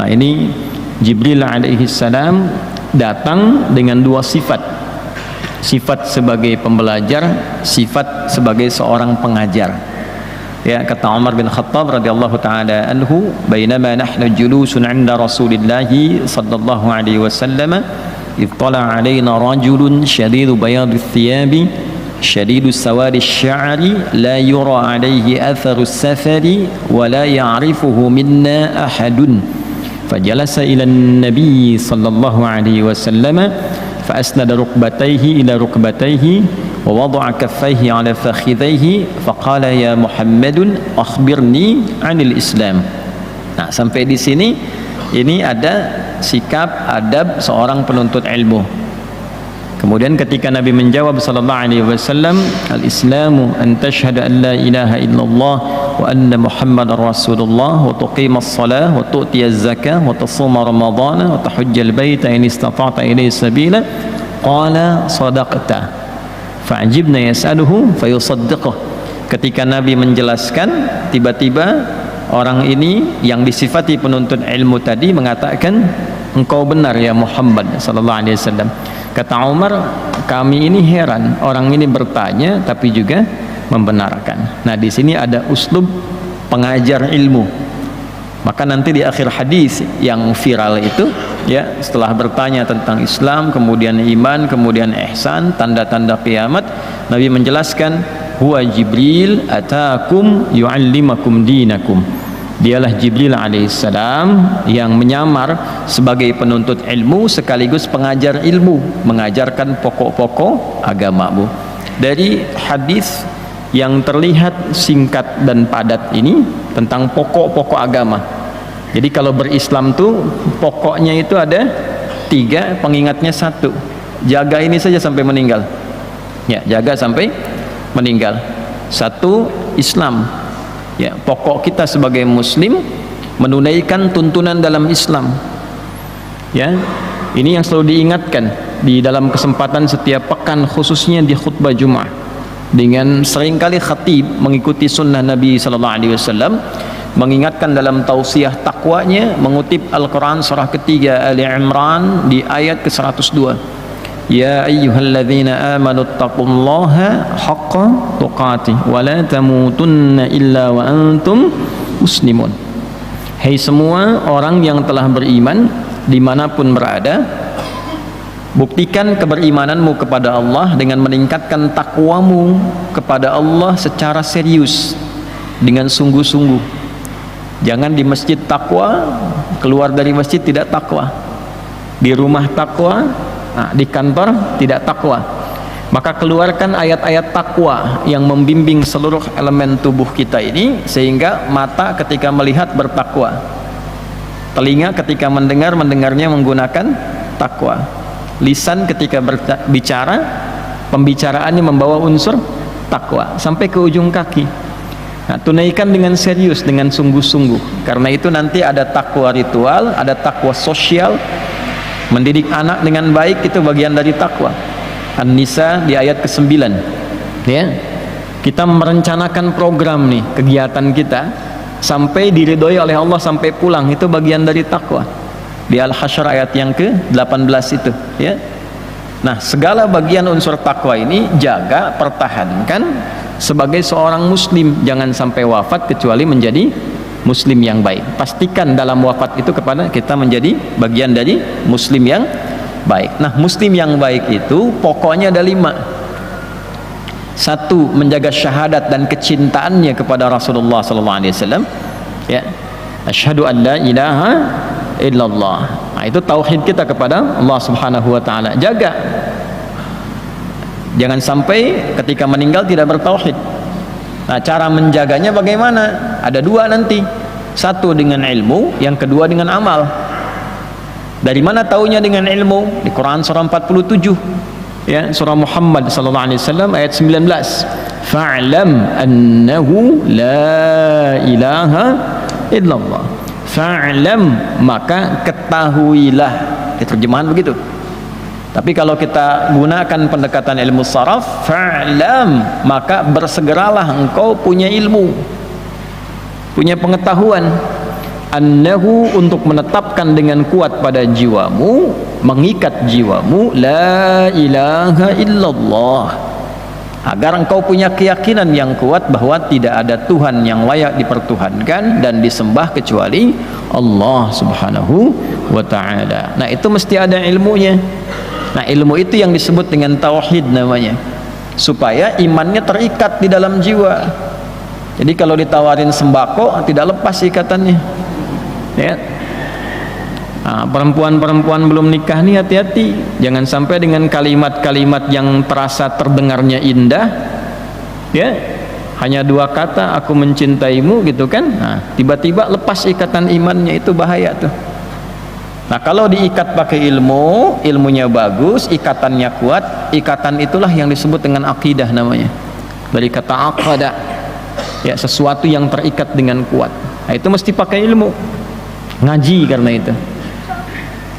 Nah, ini Jibril alaihi salam datang dengan dua sifat. Sifat sebagai pembelajar, sifat sebagai seorang pengajar. Ya, kata Umar bin Khattab radhiyallahu taala anhu, "Bainama nahnu julusun 'inda Rasulillah sallallahu alaihi wasallam, idh tala 'alaina rajulun shadidu bayadhi thiyabi, shadidu sawadi sya'ri, la yura 'alaihi atharu as-safari wa la ya'rifuhu minna ahadun." Fajalasa ila an-nabi sallallahu alaihi wasallam فأسند ركبتيه إلى ركبتيه ووضع كفيه على فخذيه فقال يا محمد أخبرني عن الإسلام. Nah, sampai di sini ini ada sikap adab seorang penuntut ilmu. Kemudian ketika Nabi menjawab sallallahu alaihi wasallam, al-islamu an tashhadu an la ilaha illallah wa anna muhammadar rasulullah wa tuqimas salah wa tu'tiyaz zakah wa tasuma ramadhana wa tahujjal baita in istata'ta ilayhi sabila, qala sadaqta, fa'ajibna yas'aluhu fayusaddiquh. Ketika Nabi menjelaskan, tiba-tiba orang ini yang disifati penuntut ilmu tadi mengatakan, engkau benar ya Muhammad sallallahu alaihi wasallam. Kata Umar, kami ini heran, orang ini bertanya tapi juga membenarkan. Nah, di sini ada uslub pengajar ilmu. Maka nanti di akhir hadis yang viral itu, ya, setelah bertanya tentang Islam, kemudian iman, kemudian ihsan, tanda-tanda kiamat, Nabi menjelaskan, huwa Jibril atakum yu'allimakum dinakum. Dialah Jibril alaihissalam yang menyamar sebagai penuntut ilmu sekaligus pengajar ilmu, mengajarkan pokok-pokok agamamu. Dari hadis yang terlihat singkat dan padat ini tentang pokok-pokok agama. Jadi kalau berislam tuh pokoknya itu ada 3, pengingatnya 1. Jaga ini saja sampai meninggal. Ya, jaga sampai meninggal. 1, Islam. Ya, pokok kita sebagai muslim menunaikan tuntunan dalam Islam. Ya, ini yang selalu diingatkan di dalam kesempatan setiap pekan, khususnya di khutbah Jumat. Dengan seringkali khatib mengikuti sunnah Nabi sallallahu alaihi wasallam mengingatkan dalam tausiah takwanya, mengutip Al-Quran surah ketiga Ali Imran di ayat ke-102. Ya ayyuhalladzina amanu taqullaha haqqa tuqatih wa la tamutunna illa wa antum muslimun. Hai semua orang yang telah beriman dimanapun berada, buktikan keberimananmu kepada Allah dengan meningkatkan takwamu kepada Allah secara serius, dengan sungguh-sungguh. Jangan di masjid takwa, keluar dari masjid tidak takwa, di rumah takwa, di kantor tidak takwa. Maka keluarkan ayat-ayat takwa yang membimbing seluruh elemen tubuh kita ini, sehingga mata ketika melihat bertakwa, telinga ketika mendengar, mendengarnya menggunakan takwa, lisan ketika berbicara, pembicaraannya membawa unsur takwa, sampai ke ujung kaki. Nah, tunaikan dengan serius, dengan sungguh-sungguh. Karena itu nanti ada takwa ritual, ada takwa sosial. Mendidik anak dengan baik itu bagian dari takwa. An-Nisa di ayat ke-9. Ya. Kita merencanakan program nih, kegiatan kita sampai diridhoi oleh Allah sampai pulang, itu bagian dari takwa. Di Al-Hasyr ayat yang ke-18 itu, ya. Nah, segala bagian unsur takwa ini jaga, pertahankan sebagai seorang muslim. Jangan sampai wafat kecuali menjadi muslim yang baik. Pastikan dalam wafat itu kepada kita menjadi bagian dari muslim yang baik. Nah, muslim yang baik itu pokoknya ada 5. 1, menjaga syahadat dan kecintaannya kepada Rasulullah sallallahu alaihi wasallam. Ya. Asyhadu an la ilaha illallah. Nah, itu tauhid kita kepada Allah Subhanahu wa taala. Jaga. Jangan sampai ketika meninggal tidak bertauhid. Nah, cara menjaganya bagaimana? Ada 2 nanti. 1 dengan ilmu, yang kedua dengan amal. Dari mana taunya dengan ilmu? Di Quran surah 47. Ya, surah Muhammad sallallahu alaihi wasallam ayat 19. Fa'lam annahu la ilaha illallah. Fa'lam, maka ketahuilah. Terjemahan begitu. Tapi kalau kita gunakan pendekatan ilmu saraf, fa'lam, maka bersegeralah engkau punya ilmu, punya pengetahuan. annahu, untuk menetapkan dengan kuat pada jiwamu, mengikat jiwamu, la ilaha illallah, agar engkau punya keyakinan yang kuat bahwa tidak ada Tuhan yang layak dipertuhankan dan disembah kecuali Allah subhanahu wa ta'ala. Nah itu mesti ada ilmunya. Nah ilmu itu yang disebut dengan tauhid namanya, supaya imannya terikat di dalam jiwa. Jadi kalau ditawarin sembako tidak lepas ikatannya, ya. Nah, perempuan-perempuan belum nikah nih hati-hati, jangan sampai dengan kalimat-kalimat yang terasa terdengarnya indah, ya, hanya 2 kata aku mencintaimu gitu kan, nah tiba-tiba lepas ikatan imannya, itu bahaya tuh. Nah kalau diikat pakai ilmu, ilmunya bagus, ikatannya kuat, ikatan itulah yang disebut dengan akidah namanya, dari kata aqada, ya, sesuatu yang terikat dengan kuat. Nah itu mesti pakai ilmu, ngaji karena itu.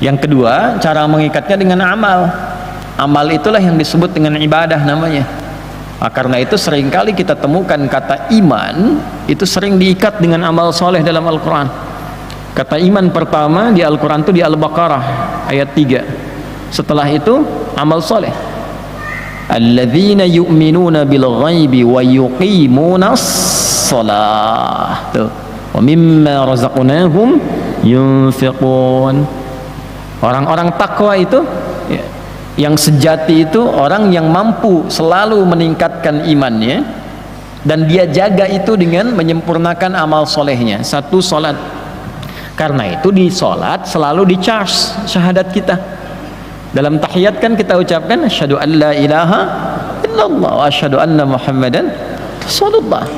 Yang kedua, cara mengikatnya dengan amal. Amal itulah yang disebut dengan ibadah namanya. Nah, karena itu seringkali kita temukan kata iman itu sering diikat dengan amal soleh dalam Al-Quran. Kata iman pertama di Al-Quran itu di Al-Baqarah ayat 3. Setelah itu amal soleh. Alladzina yu'minuna bil ghaibi wa yuqimunas shalah. Tuh. Wa mimma razaqnahum yunfiqun. Orang-orang takwa itu, ya, yang sejati itu orang yang mampu selalu meningkatkan imannya dan dia jaga itu dengan menyempurnakan amal solehnya. Satu, solat. Karena itu di solat selalu di charge syahadat kita. Dalam tahiyat kan kita ucapkan asyhadu an la ilaha illallah wa asyhadu anna muhammadan rasulullah.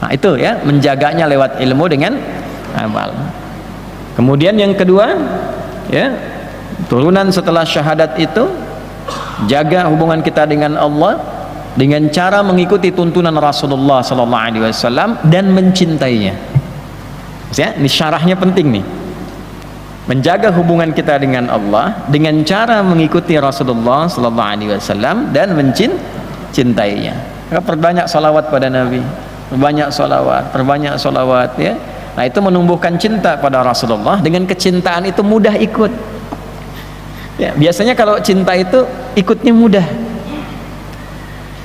Nah itu ya, menjaganya lewat ilmu dengan amal. Kemudian yang kedua, ya, turunan setelah syahadat itu, jaga hubungan kita dengan Allah dengan cara mengikuti tuntunan Rasulullah SAW dan mencintainya. Ya, ini syarahnya penting nih. Menjaga hubungan kita dengan Allah dengan cara mengikuti Rasulullah SAW dan mencintainya. Perbanyak salawat pada Nabi, perbanyak salawat, ya. Nah itu menumbuhkan cinta pada Rasulullah. Dengan kecintaan itu mudah ikut, ya, biasanya kalau cinta itu ikutnya mudah.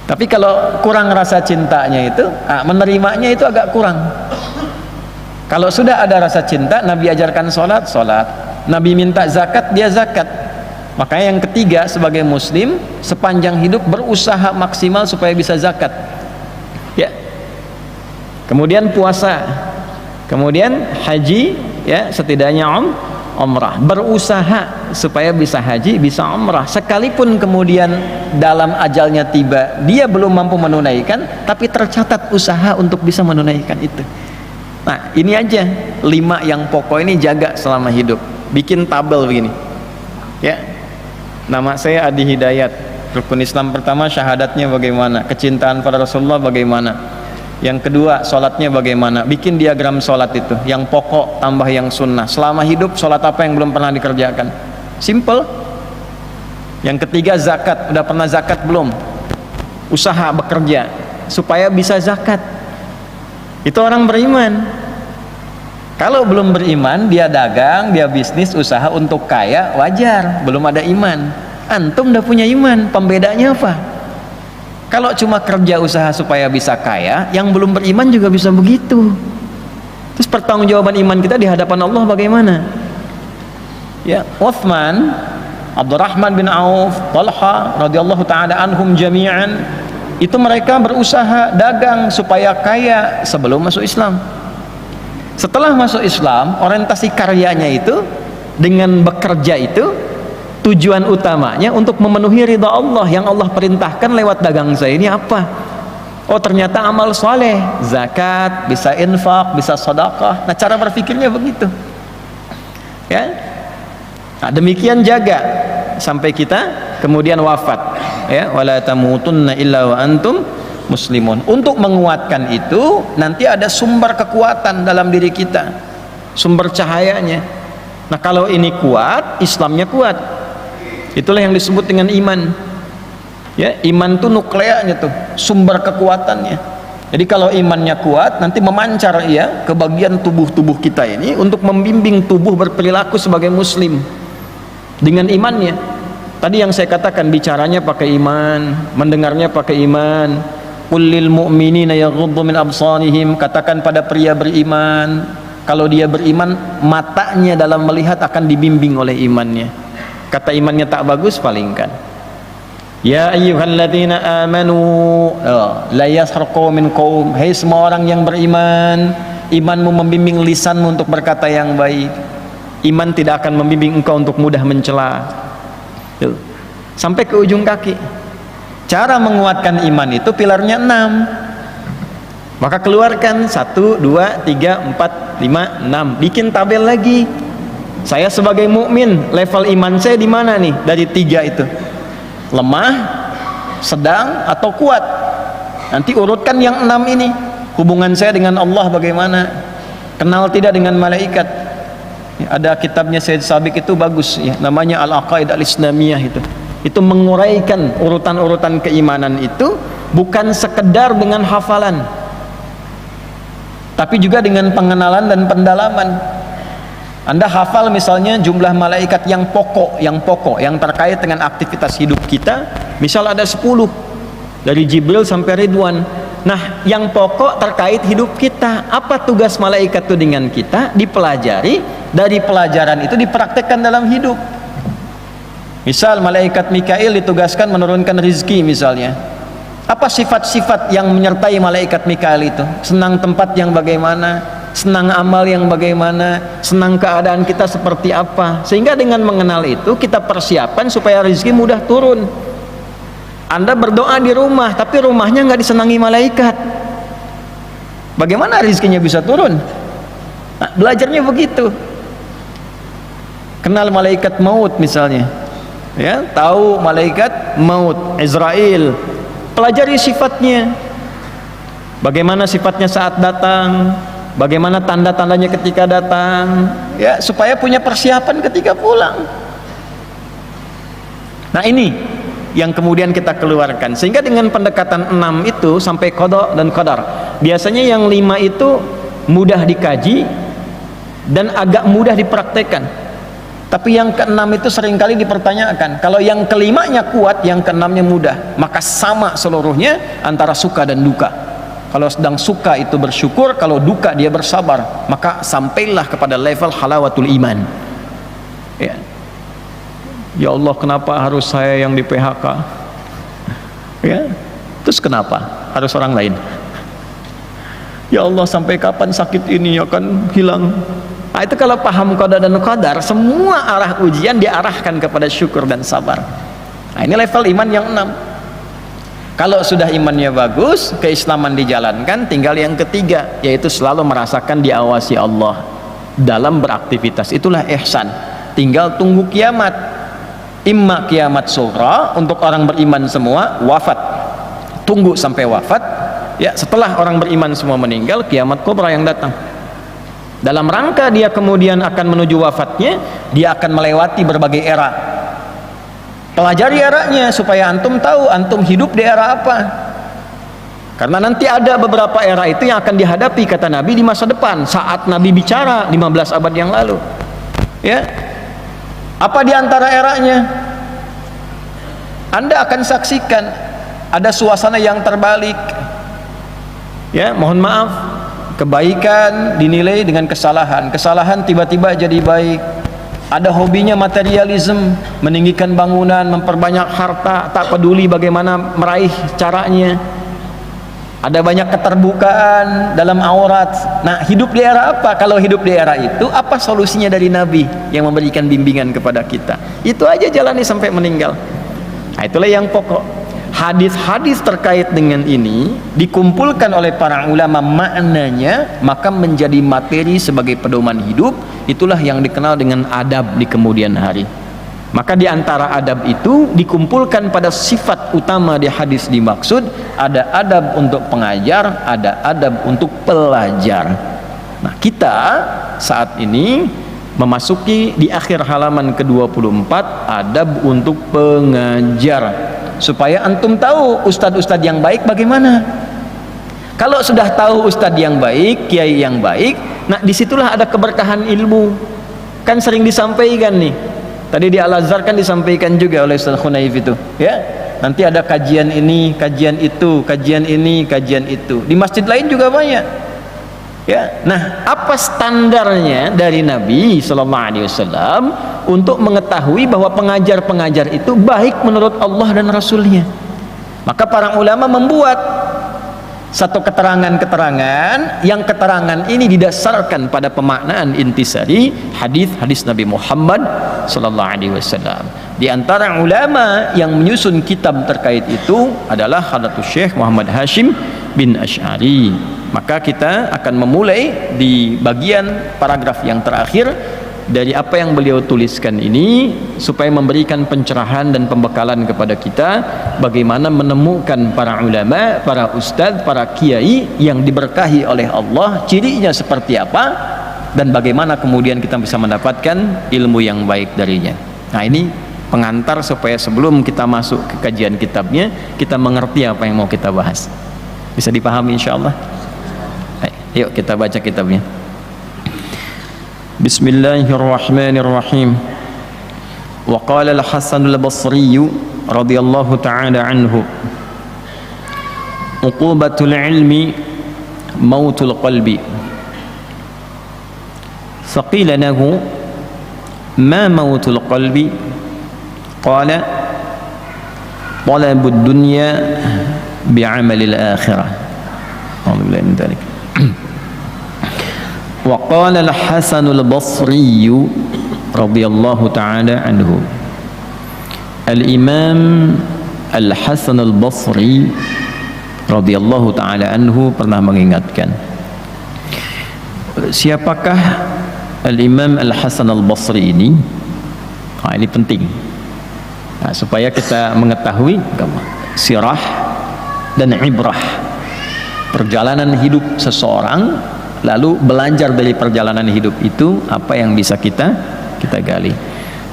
Tapi kalau kurang rasa cintanya itu, menerimanya itu agak kurang. Kalau sudah ada rasa cinta, Nabi ajarkan sholat, Nabi minta zakat, dia zakat. Makanya yang ketiga, sebagai muslim sepanjang hidup berusaha maksimal supaya bisa zakat, ya. Kemudian puasa, kemudian haji, ya, setidaknya umrah, berusaha supaya bisa haji, bisa umrah. Sekalipun kemudian dalam ajalnya tiba dia belum mampu menunaikan, tapi tercatat usaha untuk bisa menunaikan itu. Nah ini aja 5 yang pokok ini jaga selama hidup. Bikin tabel begini, ya. Nama saya Adi Hidayat. Rukun Islam pertama syahadatnya bagaimana, kecintaan pada Rasulullah bagaimana, yang kedua sholatnya bagaimana, bikin diagram sholat itu, yang pokok tambah yang sunnah, selama hidup sholat apa yang belum pernah dikerjakan, simple. Yang ketiga zakat, udah pernah zakat belum, usaha bekerja supaya bisa zakat. Itu orang beriman. Kalau belum beriman, dia dagang, dia bisnis, usaha untuk kaya, wajar, belum ada iman. Antum udah punya iman, pembedanya apa? Kalau cuma kerja usaha supaya bisa kaya, yang belum beriman juga bisa begitu. Terus pertanggungjawaban iman kita di hadapan Allah bagaimana? Ya, Uthman, Abdurrahman bin Auf, Talha radhiyallahu taala anhum jami'an, itu mereka berusaha dagang supaya kaya sebelum masuk Islam. Setelah masuk Islam, orientasi karyanya itu dengan bekerja itu tujuan utamanya untuk memenuhi ridha Allah. Yang Allah perintahkan lewat dagang saya ini apa? Oh ternyata amal soleh, zakat, bisa infak, bisa sedekah. Nah cara berpikirnya begitu, ya. Nah, demikian jaga sampai kita kemudian wafat, ya. Wala tamutunna illa wa antum muslimun. Untuk menguatkan itu nanti ada sumber kekuatan dalam diri kita, sumber cahayanya. Nah kalau ini kuat, Islamnya kuat. Itulah yang disebut dengan iman. Ya, iman itu nuklearnya tuh, sumber kekuatannya. Jadi kalau imannya kuat, nanti memancar ya ke bagian tubuh-tubuh kita ini untuk membimbing tubuh berperilaku sebagai muslim dengan imannya. Tadi yang saya katakan, bicaranya pakai iman, mendengarnya pakai iman. Qul lil mu'minina yaghuddu min absarihim, katakan pada pria beriman, kalau dia beriman, matanya dalam melihat akan dibimbing oleh imannya. Kata imannya tak bagus, palingkan. Ya ayyuhalladzina amanu la yasharqu min qaum, hai semua orang yang beriman, imanmu membimbing lisanmu untuk berkata yang baik. Iman tidak akan membimbing engkau untuk mudah mencela. Tuh. Sampai ke ujung kaki. Cara menguatkan iman itu pilarnya 6. Maka keluarkan 1, 2, 3, 4, 5, 6. Bikin tabel lagi. Saya sebagai mukmin, level iman saya di mana nih dari 3 itu? Lemah, sedang, atau kuat? Nanti urutkan yang 6 ini. Hubungan saya dengan Allah bagaimana? Kenal tidak dengan malaikat? Ya, ada kitabnya Syed Sabiq itu bagus ya, namanya Al-Aqaid Al-Islamiyah itu. Itu menguraikan urutan-urutan keimanan itu bukan sekedar dengan hafalan, tapi juga dengan pengenalan dan pendalaman. Anda hafal misalnya jumlah malaikat yang pokok, yang terkait dengan aktivitas hidup kita, misal ada 10 dari Jibril sampai Ridwan. Nah, yang pokok terkait hidup kita, apa tugas malaikat itu dengan kita? Dipelajari, dari pelajaran itu dipraktekkan dalam hidup. Misal malaikat Mikail ditugaskan menurunkan rizki misalnya. Apa sifat-sifat yang menyertai malaikat Mikail itu? Senang tempat yang bagaimana? Senang amal yang bagaimana, senang keadaan kita seperti apa, sehingga dengan mengenal itu kita persiapan supaya rezeki mudah turun. Anda berdoa di rumah tapi rumahnya nggak disenangi malaikat, bagaimana rezekinya bisa turun? Nah, belajarnya begitu. Kenal malaikat maut misalnya ya, tahu malaikat maut Israel, pelajari sifatnya, bagaimana sifatnya saat datang, bagaimana tanda-tandanya ketika datang, ya, supaya punya persiapan ketika pulang. Nah, ini yang kemudian kita keluarkan, sehingga dengan pendekatan 6 itu sampai qada dan qadar. Biasanya yang 5 itu mudah dikaji dan agak mudah dipraktekkan, tapi yang ke-6 itu seringkali dipertanyakan. Kalau yang ke-5-nya kuat, yang ke-6-nya mudah, maka sama seluruhnya antara suka dan duka. Kalau sedang suka itu bersyukur, kalau duka dia bersabar, maka sampailah kepada level halawatul iman. Ya, ya Allah, kenapa harus saya yang di PHK? Ya, terus kenapa harus orang lain? Ya Allah, sampai kapan sakit ini akan hilang? Nah, itu kalau paham qada dan qadar, semua arah ujian diarahkan kepada syukur dan sabar. Nah, ini level iman yang 6. Kalau sudah imannya bagus, keislaman dijalankan, tinggal yang ketiga, yaitu selalu merasakan diawasi Allah dalam beraktivitas. Itulah ihsan. Tinggal tunggu kiamat. Imma kiamat sughra untuk orang beriman semua, wafat. Tunggu sampai wafat. Ya, setelah orang beriman semua meninggal, kiamat kubra yang datang. Dalam rangka dia kemudian akan menuju wafatnya, dia akan melewati berbagai era. Pelajari eranya supaya antum tahu antum hidup di era apa. Karena nanti ada beberapa era itu yang akan dihadapi, kata Nabi, di masa depan, saat Nabi bicara 15 abad yang lalu. Ya. Apa di antara eranya? Anda akan saksikan ada suasana yang terbalik. Ya, mohon maaf, kebaikan dinilai dengan kesalahan, kesalahan tiba-tiba jadi baik. Ada hobinya materialisme, meninggikan bangunan, memperbanyak harta, tak peduli bagaimana meraih caranya. Ada banyak keterbukaan dalam aurat. Nah, hidup di era apa? Kalau hidup di era itu, apa solusinya dari Nabi yang memberikan bimbingan kepada kita? Itu aja jalani sampai meninggal. Nah, itulah yang pokok. Hadis-hadis terkait dengan ini dikumpulkan oleh para ulama maknanya, maka menjadi materi sebagai pedoman hidup. Itulah yang dikenal dengan adab di kemudian hari. Maka di antara adab itu dikumpulkan pada sifat utama di hadis dimaksud, ada adab untuk pengajar, ada adab untuk pelajar. Nah, kita saat ini memasuki di akhir halaman ke-24, adab untuk pengajar. Supaya antum tahu ustadz-ustadz yang baik bagaimana. kalau sudah tahu ustadz yang baik, kiai yang baik, nah disitulah ada keberkahan ilmu. Kan sering disampaikan nih, tadi di Al-Azhar kan disampaikan juga oleh Ustaz Khunaif itu, ya, nanti ada kajian ini, kajian itu, kajian ini, kajian itu. Di masjid lain juga banyak, ya. Nah, apa standarnya dari Nabi Sallallahu Alaihi Wasallam untuk mengetahui bahwa pengajar-pengajar itu baik menurut Allah dan Rasulnya? Maka para ulama membuat satu keterangan-keterangan, yang keterangan ini didasarkan pada pemaknaan intisari hadis-hadis Nabi Muhammad sallallahu alaihi wasallam. Di antara ulama yang menyusun kitab terkait itu adalah Hadratus Syekh Muhammad Hashim bin Asy'ari. Maka kita akan memulai di bagian paragraf yang terakhir dari apa yang beliau tuliskan ini, supaya memberikan pencerahan dan pembekalan kepada kita bagaimana menemukan para ulama, para ustadz, para kiai yang diberkahi oleh Allah, cirinya seperti apa, dan bagaimana kemudian kita bisa mendapatkan ilmu yang baik darinya. Nah, ini pengantar supaya sebelum kita masuk ke kajian kitabnya, kita mengerti apa yang mau kita bahas. Bisa dipahami insyaallah? Yuk kita baca kitabnya. Bismillahirrahmanirrahim. Wa qala al-Hasan al-Basri radhiyallahu ta'ala anhu, uqubatul ilmi mautul qalbi. Faqila lahu ma mautul qalbi? Qala talabud dunya bi'amalil akhirah. Alhamdulillah min dzalik. وقال الحسن البصري رضي الله تعالى عنه. الإمام الحسن البصري رضي الله تعالى عنه pernah mengingatkan, siapakah Al-Imam Al-Hasan Al-Basri ini? Nah, ini penting, nah, supaya kita mengetahui sirah dan ibrah perjalanan hidup seseorang, lalu belajar dari perjalanan hidup itu apa yang bisa kita gali.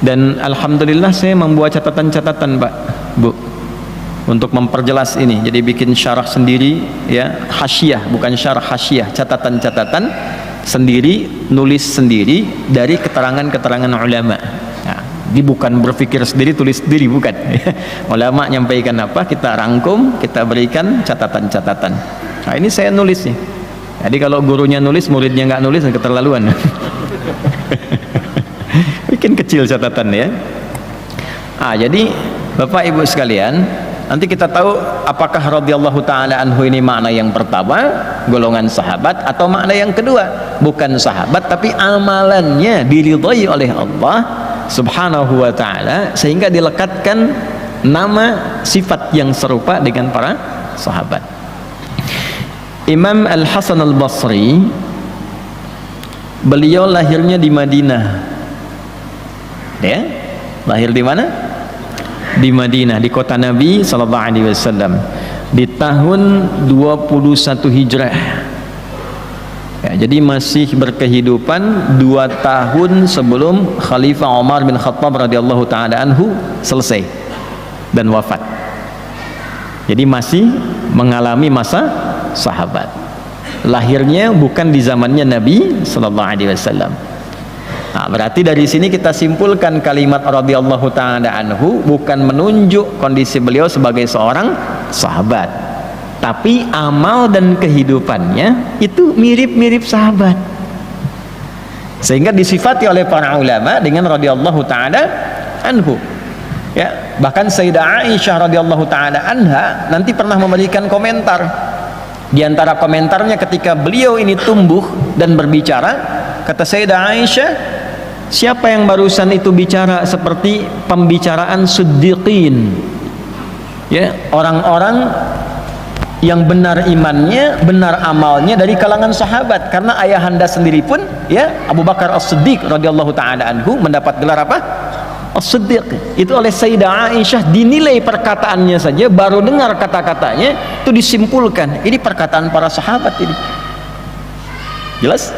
Dan alhamdulillah saya membuat catatan-catatan, Pak, Bu, untuk memperjelas ini. Jadi bikin syarah sendiri, ya, hasyiah, bukan syarah, hasyiah, catatan-catatan sendiri, nulis sendiri dari keterangan-keterangan ulama. Nah, ini bukan berpikir sendiri, tulis sendiri, bukan. Ulama nyampaikan apa, kita rangkum, kita berikan catatan-catatan. Nah, ini saya nulis nih. Jadi kalau gurunya nulis, muridnya nggak nulis, keterlaluan. Bikin kecil catatan ya. Jadi Bapak Ibu sekalian, nanti kita tahu apakah radhiyallahu ta'ala anhu ini makna yang pertama, golongan sahabat, atau makna yang kedua, bukan sahabat tapi amalannya diridhai oleh Allah subhanahu wa ta'ala, sehingga dilekatkan nama sifat yang serupa dengan para sahabat. Imam Al-Hasan Al-Basri, beliau lahirnya di Madinah, ya, lahir di mana? Di Madinah, di kota Nabi Sallallahu Alaihi Wasallam, di tahun 21 Hijrah. Ya, jadi masih berkehidupan 2 tahun sebelum Khalifah Umar bin Khattab radhiyallahu taala anhu selesai dan wafat. Jadi masih mengalami masa sahabat. Lahirnya bukan di zamannya Nabi Sallallahu Alaihi Wasallam. Nah, berarti dari sini kita simpulkan kalimat radhiyallahu ta'ala anhu bukan menunjuk kondisi beliau sebagai seorang sahabat, tapi amal dan kehidupannya itu mirip-mirip sahabat, sehingga disifati oleh para ulama dengan radhiyallahu ta'ala anhu. Ya, bahkan Sayyidah Aisyah radhiyallahu ta'ala anha nanti pernah memberikan komentar. Di antara komentarnya ketika beliau ini tumbuh dan berbicara, kata Sayyidah Aisyah, siapa yang barusan itu bicara seperti pembicaraan siddiqin, ya, orang-orang yang benar imannya, benar amalnya dari kalangan sahabat. Karena ayahanda sendiri pun, ya, Abu Bakar As-Siddiq radhiyallahu ta'ala anhu mendapat gelar apa? As-Siddiq. Itu oleh Sayyidah Aisyah dinilai perkataannya saja, baru dengar kata-katanya itu disimpulkan ini perkataan para sahabat ini. Jelas?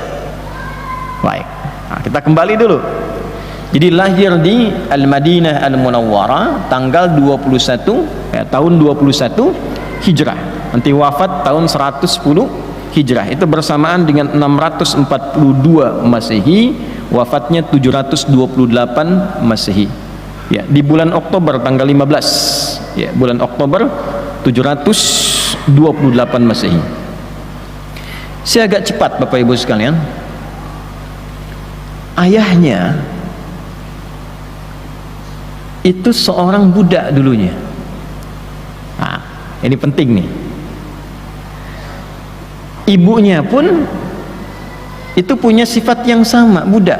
Baik. Nah, kita kembali dulu. Jadi lahir di Al-Madinah Al-Munawwarah tanggal 21 tahun 21 Hijrah. nanti wafat tahun 110 Hijrah, itu bersamaan dengan 642 Masehi, wafatnya 728 Masehi. Ya, di bulan Oktober tanggal 15, ya, bulan Oktober 728 Masehi. Saya agak cepat Bapak Ibu sekalian. Ayahnya itu seorang budak dulunya. Nah, ini penting nih. Ibunya pun itu punya sifat yang sama, budak.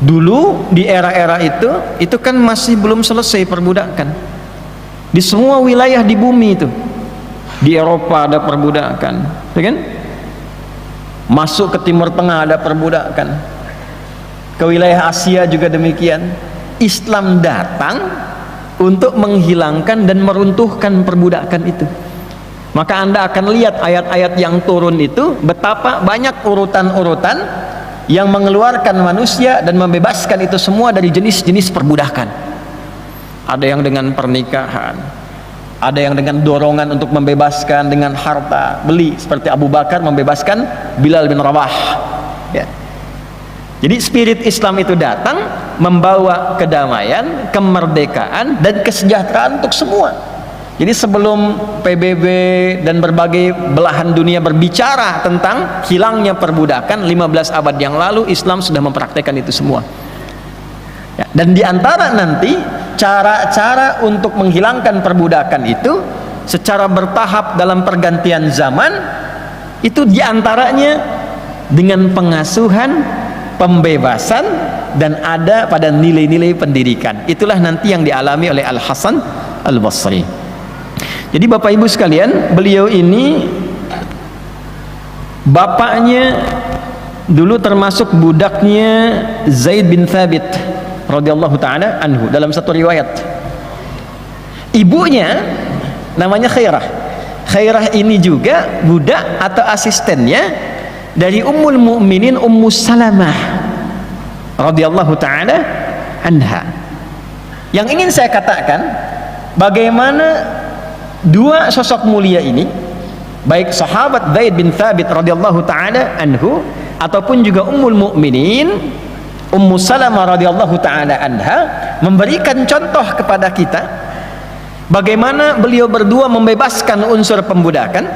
Dulu di era-era itu kan masih belum selesai perbudakan. Di semua wilayah di bumi itu. Di Eropa ada perbudakan, ya kan? Masuk ke Timur Tengah ada perbudakan. Ke wilayah Asia juga demikian. Islam datang untuk menghilangkan dan meruntuhkan perbudakan itu. Maka Anda akan lihat ayat-ayat yang turun itu betapa banyak urutan-urutan yang mengeluarkan manusia dan membebaskan itu semua dari jenis-jenis perbudakan. Ada yang dengan pernikahan, ada yang dengan dorongan untuk membebaskan dengan harta beli, seperti Abu Bakar membebaskan Bilal bin Rabah, ya. Jadi spirit Islam itu datang membawa kedamaian, kemerdekaan dan kesejahteraan untuk semua. Jadi sebelum PBB dan berbagai belahan dunia berbicara tentang hilangnya perbudakan 15 abad yang lalu, Islam sudah mempraktekkan itu semua, ya. Dan diantara nanti cara-cara untuk menghilangkan perbudakan itu secara bertahap dalam pergantian zaman, itu diantaranya dengan pengasuhan, pembebasan, dan ada pada nilai-nilai pendidikan. Itulah nanti yang dialami oleh Al-Hasan Al-Basri. Jadi Bapak Ibu sekalian, beliau ini bapaknya dulu termasuk budaknya Zaid bin Thabit radhiyallahu taala anhu dalam satu riwayat. Ibunya namanya Khairah. Khairah ini juga budak atau asistennya dari Ummul Mukminin Ummu Salamah radhiyallahu taala anha. Yang ingin saya katakan, bagaimana dua sosok mulia ini, baik sahabat Zaid bin Thabit radhiyallahu taala anhu ataupun juga Ummul Mukminin Ummu Salamah radhiyallahu taala anha, memberikan contoh kepada kita bagaimana beliau berdua membebaskan unsur pembudakan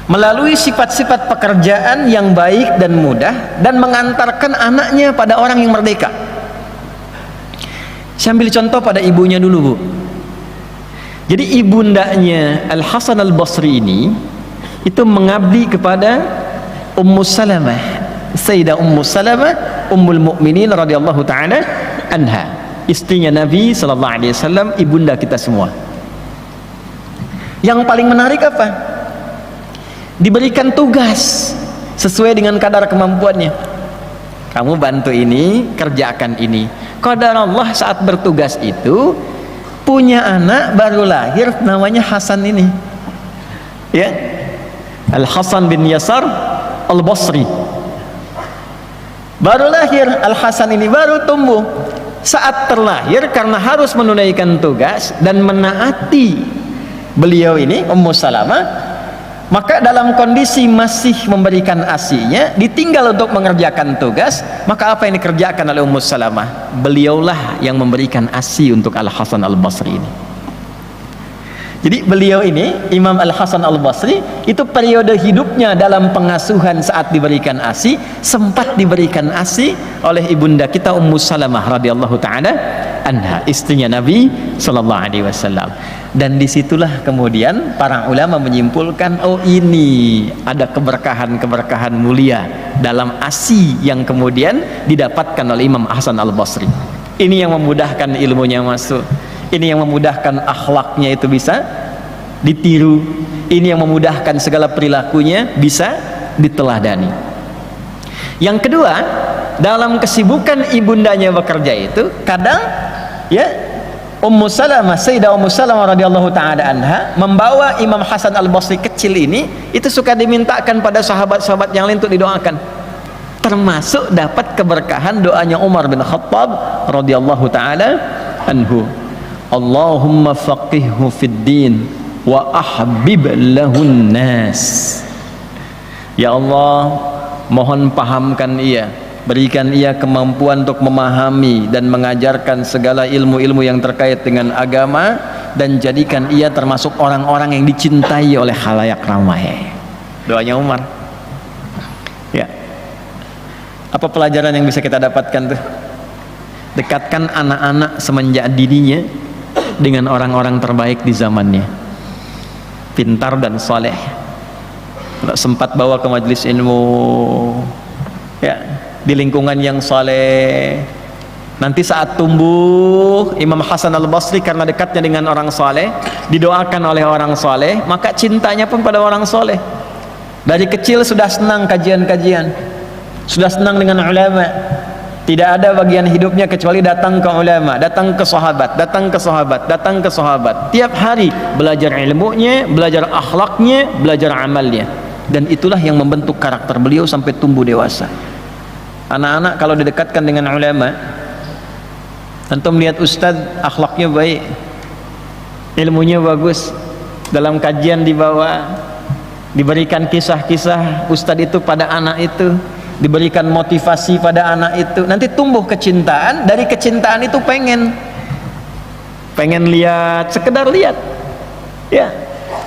melalui sifat-sifat pekerjaan yang baik dan mudah, dan mengantarkan anaknya pada orang yang merdeka. Saya ambil contoh pada ibunya dulu, Bu. Jadi ibundanya Al-Hasan Al-Basri ini itu mengabdi kepada Ummu Salamah, Sayyidah Ummu Salamah Ummul Mukminin radhiyallahu taala anha, istrinya Nabi sallallahu alaihi wasallam, ibunda kita semua. Yang paling menarik apa? Diberikan tugas sesuai dengan kadar kemampuannya. Kamu bantu ini, kerjakan ini. Qadar Allah saat bertugas itu punya anak baru lahir namanya Hasan ini, ya, Al-Hasan bin Yasar Al-Basri. Baru lahir Al-Hasan ini, baru tumbuh. Saat terlahir, karena harus menunaikan tugas dan menaati beliau ini Ummu Salamah, maka dalam kondisi masih memberikan ASI-nya, ditinggal untuk mengerjakan tugas, maka apa yang dikerjakan oleh Ummu Salamah? Beliaulah yang memberikan ASI untuk Al-Hasan Al-Basri ini. Jadi beliau ini, Imam Al-Hasan Al-Basri, itu periode hidupnya dalam pengasuhan saat diberikan ASI, sempat diberikan ASI oleh ibunda kita Ummu Salamah radhiyallahu taala anha, istrinya Nabi sallallahu alaihi wasallam. Dan disitulah kemudian para ulama menyimpulkan, oh ini ada keberkahan-keberkahan mulia dalam ASI yang kemudian didapatkan oleh Imam Hasan Al-Basri. Ini yang memudahkan ilmunya masuk, ini yang memudahkan akhlaknya itu bisa ditiru, ini yang memudahkan segala perilakunya bisa diteladani. Yang kedua, dalam kesibukan ibundanya bekerja itu, kadang ya Ummu Salamah, Sayyidah Ummu Salamah radhiyallahu taala anha membawa Imam Hasan Al-Basri kecil ini, itu suka dimintakan pada sahabat-sahabat yang lain untuk didoakan. Termasuk dapat keberkahan doanya Umar bin Khattab radhiyallahu taala anhu. Allahumma faqihhu fid din wa ahbib lahun nas. Ya Allah, mohon pahamkan ia, berikan ia kemampuan untuk memahami dan mengajarkan segala ilmu-ilmu yang terkait dengan agama, dan jadikan ia termasuk orang-orang yang dicintai oleh khalayak ramai. Doanya Umar. Ya. Apa pelajaran yang bisa kita dapatkan tuh? Dekatkan anak-anak semenjak dininya dengan orang-orang terbaik di zamannya, pintar dan soleh. Kalau sempat bawa ke majelis ilmu, ya, di lingkungan yang soleh. Nanti saat tumbuh, Imam Hasan al-Basri karena dekatnya dengan orang soleh, didoakan oleh orang soleh, maka cintanya pun pada orang soleh. Dari kecil sudah senang kajian-kajian, sudah senang dengan ulama. Tidak ada bagian hidupnya kecuali datang ke ulama, datang ke sahabat, datang ke sahabat, datang ke sahabat. Tiap hari belajar ilmunya, belajar akhlaknya, belajar amalnya. Dan itulah yang membentuk karakter beliau sampai tumbuh dewasa. Anak-anak kalau didekatkan dengan ulama, antum lihat ustaz akhlaknya baik, ilmunya bagus, dalam kajian dibawa, diberikan kisah-kisah ustaz itu pada anak itu, diberikan motivasi pada anak itu, nanti tumbuh kecintaan. Dari kecintaan itu pengen lihat, sekedar lihat, ya,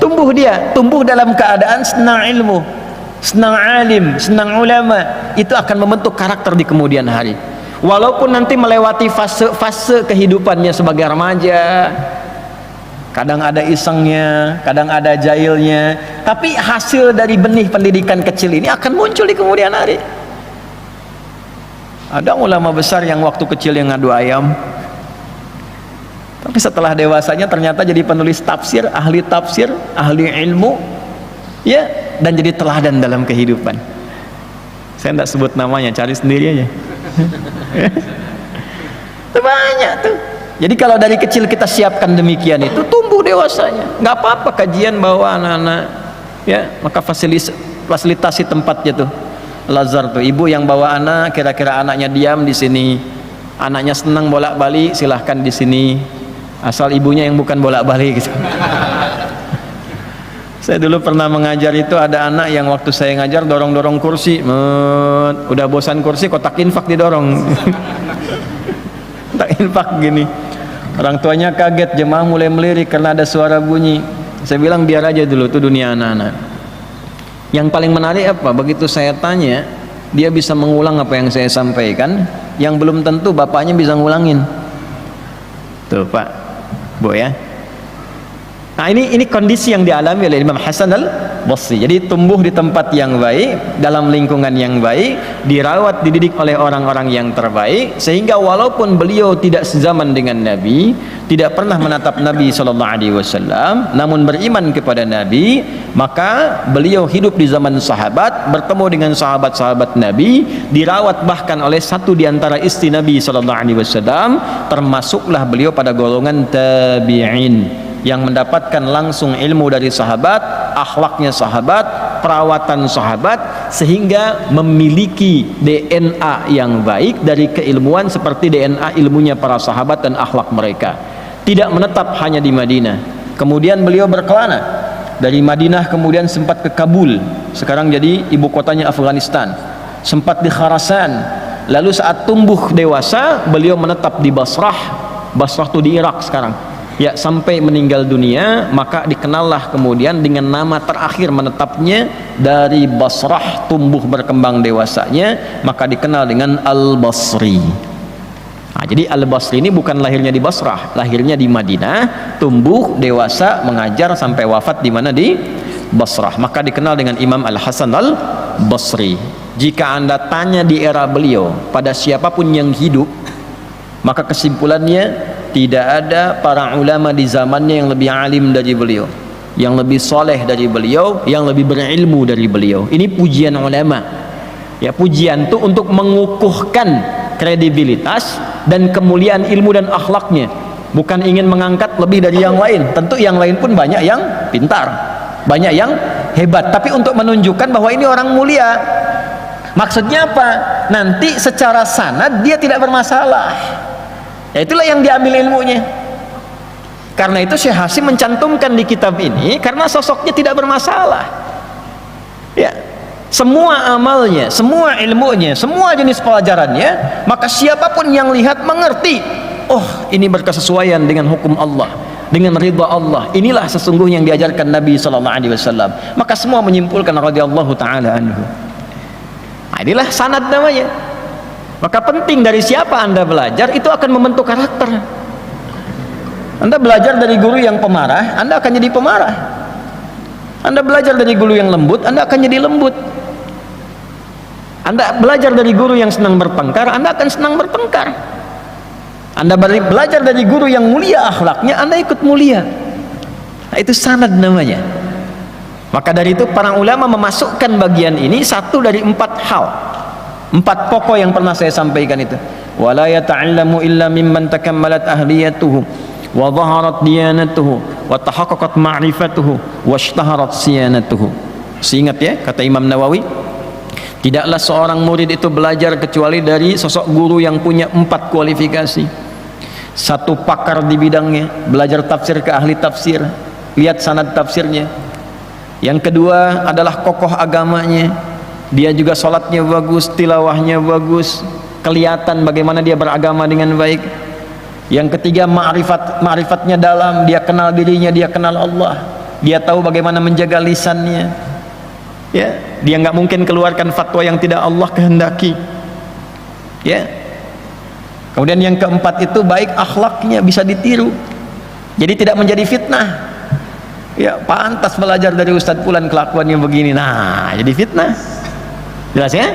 tumbuh dia, tumbuh dalam keadaan senang ilmu, senang alim, senang ulama. Itu akan membentuk karakter di kemudian hari. Walaupun nanti melewati fase-fase kehidupannya sebagai remaja, kadang ada isengnya, kadang ada jahilnya, tapi hasil dari benih pendidikan kecil ini akan muncul di kemudian hari. Ada ulama besar yang waktu kecil yang ngadu ayam, tapi setelah dewasanya ternyata jadi penulis tafsir, ahli ilmu, ya, dan jadi teladan dalam kehidupan. Saya tidak sebut namanya, cari sendiri aja. Itu banyak tuh. Jadi kalau dari kecil kita siapkan demikian, itu tumbuh dewasanya. Nggak apa-apa kajian bawa anak-anak, ya, maka fasilitasi tempatnya tuh. Lazar tuh, ibu yang bawa anak, kira-kira anaknya diam di sini, anaknya senang bolak-balik, silahkan di sini, asal ibunya yang bukan bolak-balik gitu. Saya dulu pernah mengajar itu, ada anak yang waktu saya ngajar dorong-dorong kursi, udah bosan kursi, kotak infak didorong. Kotak infak gini. Orang tuanya kaget, jemaah mulai melirik karena ada suara bunyi. Saya bilang biar aja dulu, itu dunia anak-anak. Yang paling menarik apa? Begitu saya tanya, dia bisa mengulang apa yang saya sampaikan, yang belum tentu bapaknya bisa ngulangin. Tuh Pak, Bu ya. Nah ini kondisi yang dialami oleh Imam Hasan al-Basri. Jadi tumbuh di tempat yang baik, dalam lingkungan yang baik, dirawat, dididik oleh orang-orang yang terbaik, sehingga walaupun beliau tidak sezaman dengan Nabi, tidak pernah menatap Nabi SAW, namun beriman kepada Nabi, maka beliau hidup di zaman sahabat, bertemu dengan sahabat-sahabat Nabi, dirawat bahkan oleh satu di antara istri Nabi SAW, termasuklah beliau pada golongan tabi'in yang mendapatkan langsung ilmu dari sahabat, akhlaknya sahabat, perawatan sahabat, sehingga memiliki DNA yang baik dari keilmuan seperti DNA ilmunya para sahabat dan akhlak mereka. Tidak menetap hanya di Madinah, kemudian beliau berkelana dari Madinah, kemudian sempat ke Kabul, sekarang jadi ibu kotanya Afghanistan, sempat di Kharasan, lalu saat tumbuh dewasa beliau menetap di Basrah itu di Irak sekarang, ya, sampai meninggal dunia. Maka dikenallah kemudian dengan nama terakhir menetapnya dari Basrah, tumbuh berkembang dewasanya, maka dikenal dengan Al-Basri. Nah, jadi Al-Basri ini bukan lahirnya di Basrah, lahirnya di Madinah, tumbuh dewasa, mengajar sampai wafat di mana, di Basrah, maka dikenal dengan Imam Al-Hasan Al-Basri. Jika Anda tanya di era beliau pada siapapun yang hidup, maka kesimpulannya tidak ada para ulama di zamannya yang lebih alim dari beliau, yang lebih soleh dari beliau, yang lebih berilmu dari beliau. Ini pujian ulama, ya, pujian itu untuk mengukuhkan kredibilitas dan kemuliaan ilmu dan akhlaknya, bukan ingin mengangkat lebih dari yang lain. Tentu yang lain pun banyak yang pintar, banyak yang hebat, tapi untuk menunjukkan bahwa ini orang mulia. Maksudnya apa? Nanti secara sanad dia tidak bermasalah, ya, itulah yang diambil ilmunya. Karena itu Syekh Hasyim mencantumkan di kitab ini karena sosoknya tidak bermasalah. Ya, semua amalnya, semua ilmunya, semua jenis pelajarannya, maka siapapun yang lihat mengerti, oh ini berkesesuaian dengan hukum Allah, dengan ridha Allah. Inilah sesungguhnya yang diajarkan Nabi SAW. Maka semua menyimpulkan radhiyallahu taala anhu. Nah, inilah sanad namanya. Maka penting dari siapa Anda belajar itu akan membentuk karakter. Anda belajar dari guru yang pemarah, Anda akan jadi pemarah. Anda belajar dari guru yang lembut, Anda akan jadi lembut. Anda belajar dari guru yang senang bertengkar, Anda akan senang bertengkar. Anda belajar dari guru yang mulia akhlaknya, Anda ikut mulia. Nah, itu sanad namanya. Maka dari itu para ulama memasukkan bagian ini satu dari 4 hal, 4 pokok yang pernah saya sampaikan itu. Wala yata'allamu illa mimman takammalat ahliyatuhu wa dhaharat diyanatuhu wa tahaqqaqat ma'rifatuhu wa ishtaharat siyanatuhu. Ingat ya kata Imam Nawawi, tidaklah seorang murid itu belajar kecuali dari sosok guru yang punya 4 kualifikasi. 1, pakar di bidangnya, belajar tafsir ke ahli tafsir, lihat sanad tafsirnya. Yang kedua adalah kokoh agamanya, dia juga sholatnya bagus, tilawahnya bagus, kelihatan bagaimana dia beragama dengan baik. Yang ketiga ma'rifatnya dalam, dia kenal dirinya, dia kenal Allah, dia tahu bagaimana menjaga lisannya, ya, dia nggak mungkin keluarkan fatwa yang tidak Allah kehendaki, ya. Kemudian yang keempat itu baik akhlaknya, bisa ditiru, jadi tidak menjadi fitnah. Ya, pantas belajar dari Ustadz Fulan kelakuannya begini, nah jadi fitnah. Jelas ya?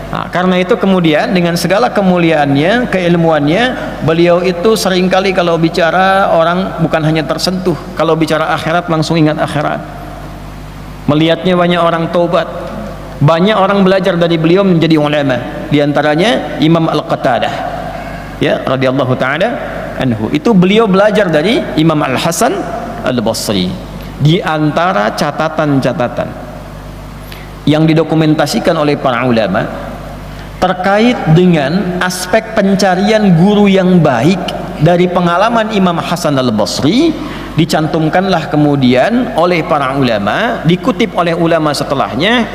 Nah, karena itu kemudian dengan segala kemuliaannya, keilmuannya, beliau itu seringkali kalau bicara orang bukan hanya tersentuh, kalau bicara akhirat langsung ingat akhirat. Melihatnya banyak orang taubat, banyak orang belajar dari beliau menjadi ulama. Di antaranya Imam Al-Qatadah, ya radhiyallahu taala anhu. Itu beliau belajar dari Imam Al-Hasan Al-Basri. Di antara catatan-catatan yang didokumentasikan oleh para ulama terkait dengan aspek pencarian guru yang baik dari pengalaman Imam Hasan Al-Basri, dicantumkanlah kemudian oleh para ulama, dikutip oleh ulama setelahnya,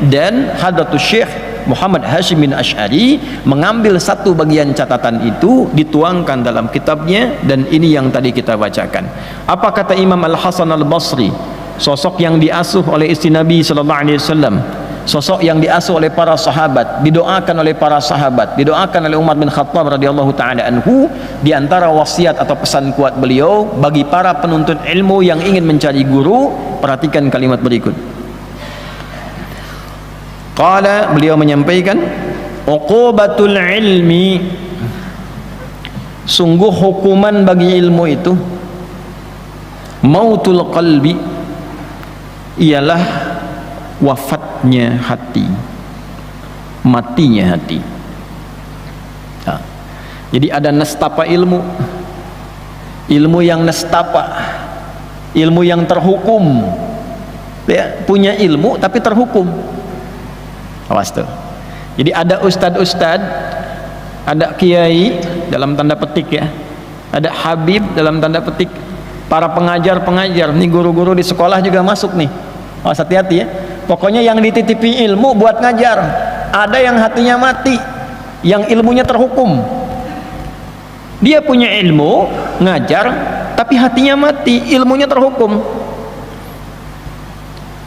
dan Hadratus Syekh Muhammad Hashim bin Asy'ari mengambil satu bagian catatan itu, dituangkan dalam kitabnya, dan ini yang tadi kita bacakan. Apa kata Imam Al-Hasan Al-Basri, sosok yang diasuh oleh istri Nabi sallallahu alaihi wasallam, sosok yang diasuh oleh para sahabat, didoakan oleh para sahabat, didoakan oleh Umar bin Khattab radhiyallahu taala anhu. Di antara wasiat atau pesan kuat beliau bagi para penuntut ilmu yang ingin mencari guru, perhatikan kalimat berikut. Qala, beliau menyampaikan, uqubatul ilmi, sungguh hukuman bagi ilmu itu, mautul qalbi, ialah wafatnya hati, matinya hati. Nah, jadi ada nastapa ilmu, ilmu yang nastapa, ilmu yang terhukum, ya, punya ilmu tapi terhukum. Awas tuh. Jadi ada ustad-ustad, ada kiai dalam tanda petik ya, ada habib dalam tanda petik, para pengajar-pengajar, nih guru-guru di sekolah juga masuk nih. Awas, hati-hati ya. Pokoknya yang dititipi ilmu buat ngajar. Ada yang hatinya mati, yang ilmunya terhukum. Dia punya ilmu, ngajar, tapi hatinya mati, ilmunya terhukum.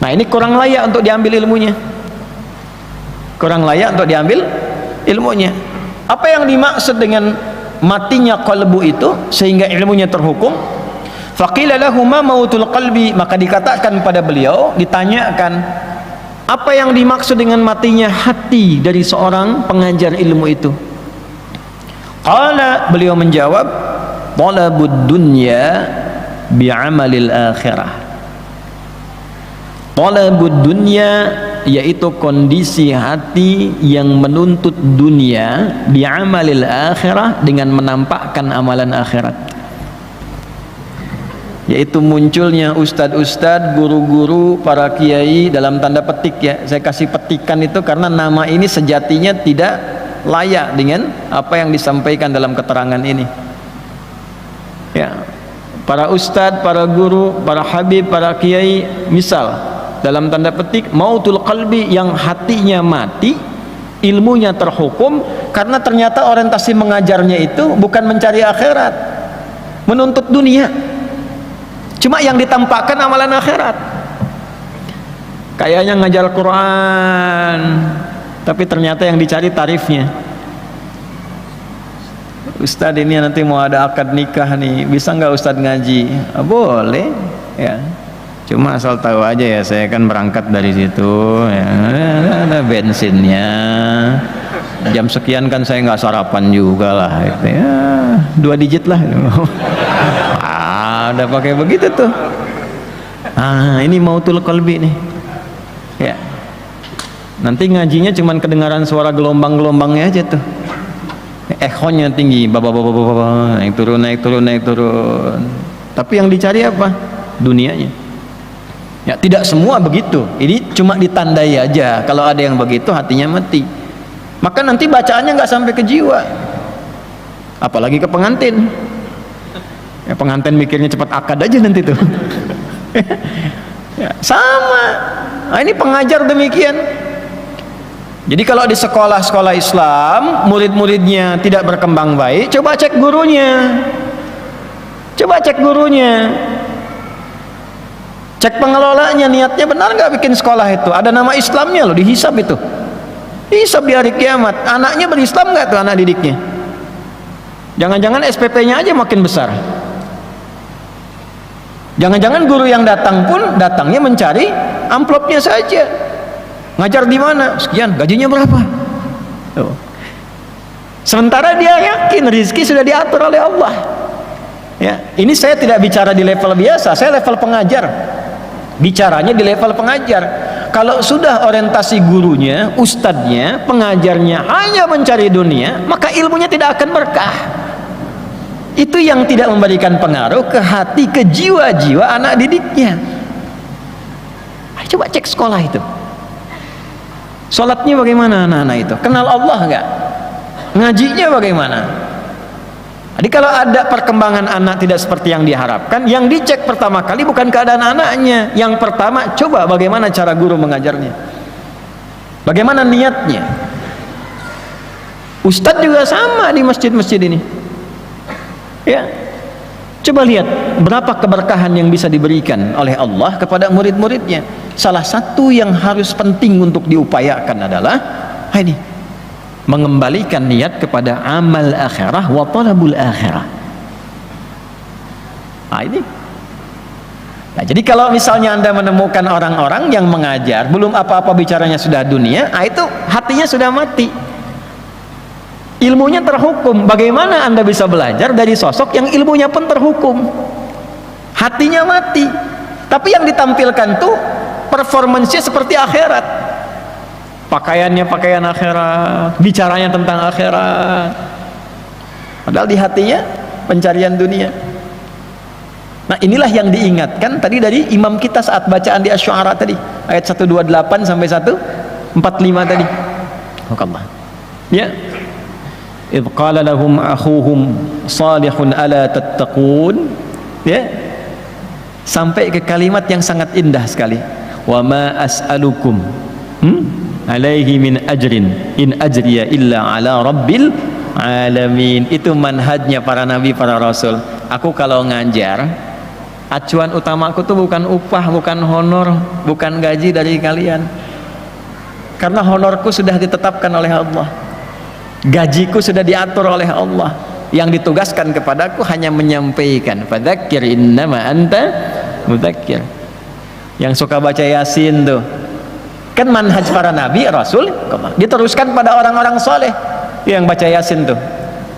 Nah, ini kurang layak untuk diambil ilmunya. Kurang layak untuk diambil ilmunya. Apa yang dimaksud dengan matinya qalbu itu sehingga ilmunya terhukum? Faqila lahu ma mautul qalbi, maka dikatakan pada beliau, ditanyakan, apa yang dimaksud dengan matinya hati dari seorang pengajar ilmu itu? Qala, beliau menjawab, talabud dunya bi'amalil akhirah. Talabud dunya, yaitu kondisi hati yang menuntut dunia, bi'amalil akhirah, dengan menampakkan amalan akhirat. Yaitu munculnya ustad-ustad, guru-guru, para kiai dalam tanda petik ya, saya kasih petikan itu karena nama ini sejatinya tidak layak dengan apa yang disampaikan dalam keterangan ini ya. para ustadz, para guru, para habib, para kiai, misal dalam tanda petik mautul qalbi, yang hatinya mati, ilmunya terhukum karena ternyata orientasi mengajarnya itu bukan mencari akhirat, menuntut dunia, cuma yang ditampakkan amalan akhirat. Kayaknya ngajar Quran tapi ternyata yang dicari tarifnya. Ustadz ini nanti mau ada akad nikah nih, bisa nggak Ustadz ngaji? Boleh ya, cuma asal tahu aja ya, saya kan berangkat dari situ ya, ada bensinnya, jam sekian kan saya nggak sarapan juga lah gitu ya, 2 digit lah. Udah pakai begitu tuh. Ini mautul qalbi nih ya, nanti ngajinya cuman kedengaran suara gelombang-gelombangnya aja tuh, echonya tinggi, naik turun, naik turun, naik turun. Tapi yang dicari apa? Dunianya. Ya, tidak semua begitu. Ini cuma ditandai aja. Kalau ada yang begitu, hatinya mati. Maka nanti bacaannya nggak sampai ke jiwa. Apalagi ke pengantin. Ya, pengantin mikirnya cepat akad aja nanti tuh. Ya, sama. Nah, ini pengajar demikian. Jadi kalau di sekolah-sekolah Islam murid-muridnya tidak berkembang baik, coba cek gurunya, coba cek gurunya, cek pengelolanya, niatnya benar nggak bikin sekolah itu, ada nama Islamnya loh, dihisab itu, dihisab di hari kiamat. Anaknya berislam nggak tuh anak didiknya? Jangan-jangan SPP-nya aja makin besar. Jangan-jangan guru yang datang pun datangnya mencari amplopnya saja. Ngajar di mana? Sekian, gajinya berapa? Tuh. Sementara dia yakin rezeki sudah diatur oleh Allah. Ya, ini saya tidak bicara di level biasa, saya level pengajar. Bicaranya di level pengajar. Kalau sudah orientasi gurunya, ustadznya, pengajarnya hanya mencari dunia, maka ilmunya tidak akan berkah. Itu yang tidak memberikan pengaruh ke hati, ke jiwa-jiwa anak didiknya. Coba cek sekolah itu. Sholatnya bagaimana anak-anak itu? Kenal Allah enggak? Ngajinya bagaimana? Jadi kalau ada perkembangan anak tidak seperti yang diharapkan, yang dicek pertama kali bukan keadaan anaknya. Yang pertama, coba bagaimana cara guru mengajarnya, bagaimana niatnya. Ustadz juga sama di masjid-masjid ini ya. Coba lihat berapa keberkahan yang bisa diberikan oleh Allah kepada murid-muridnya. Salah satu yang harus penting untuk diupayakan adalah ini, mengembalikan niat kepada amal akhirah wa talabul akhirah. Ini. Nah, jadi kalau misalnya Anda menemukan orang-orang yang mengajar belum apa-apa bicaranya sudah dunia, itu hatinya sudah mati. Ilmunya terhukum. Bagaimana Anda bisa belajar dari sosok yang ilmunya pun terhukum? Hatinya mati. Tapi yang ditampilkan tuh performancenya seperti akhirat. Pakaiannya pakaian akhirat, bicaranya tentang akhirat. Padahal di hatinya pencarian dunia. Nah, inilah yang diingatkan tadi dari imam kita saat bacaan di Asy-Syu'ara tadi, ayat 128 sampai 145 tadi. Allah. Ya. إذ قال لهم أخوهم صالح ألا تتقون, ya, sampai ke kalimat yang sangat indah sekali, wa ma as'alukum alaihi min ajrin in ajriya illa ala rabbil alamin. Itu manhajnya para nabi, para rasul. Aku kalau ngajar, acuan utamaku tuh bukan upah, bukan honor, bukan gaji dari kalian, karena honorku sudah ditetapkan oleh Allah, gajiku sudah diatur oleh Allah. Yang ditugaskan kepadaku hanya menyampaikan, fadzakir innama anta mudzakir. Yang suka baca Yasin tuh kan manhaj para nabi rasul, diteruskan pada orang-orang soleh yang baca Yasin tuh,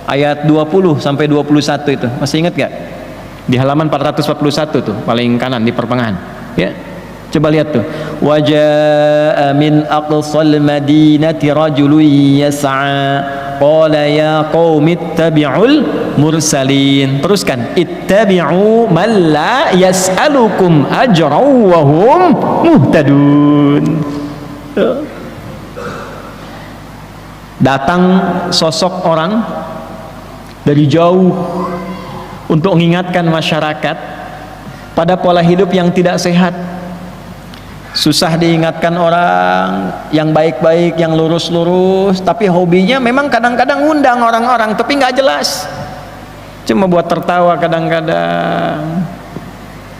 ayat 20 sampai 21 itu masih ingat gak? Di halaman 441 tuh paling kanan di pertengahan ya. Coba lihat tuh, wajaa min aqsal madinati rajulun yas'a qala ya qaumi ittabi'ul mursalin. Teruskan, ittabi'u man la yas'alukum ajran wa hum muhtadun. Datang sosok orang dari jauh, untuk mengingatkan masyarakat pada pola hidup yang tidak sehat. Susah diingatkan orang yang baik-baik, yang lurus-lurus, tapi hobinya memang kadang-kadang ngundang orang-orang, tapi nggak jelas. Cuma buat tertawa kadang-kadang,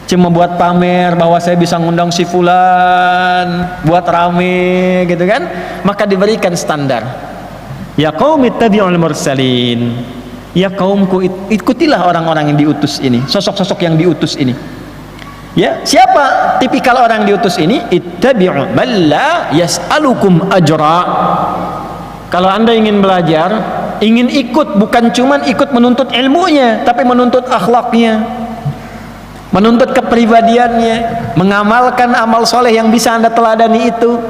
cuma buat pamer bahwa saya bisa ngundang si fulan, buat rame gitu kan. Maka diberikan standar, ya qaumi ittabi'ul mursalin, ya kaumku ikutilah orang-orang yang diutus ini, sosok-sosok yang diutus ini. Ya, siapa tipikal orang diutus ini? Ittabi'u man la yas'alukum ajra. Kalau Anda ingin belajar, ingin ikut, bukan cuman ikut menuntut ilmunya, tapi menuntut akhlaknya, menuntut kepribadiannya, mengamalkan amal soleh yang bisa Anda teladani itu.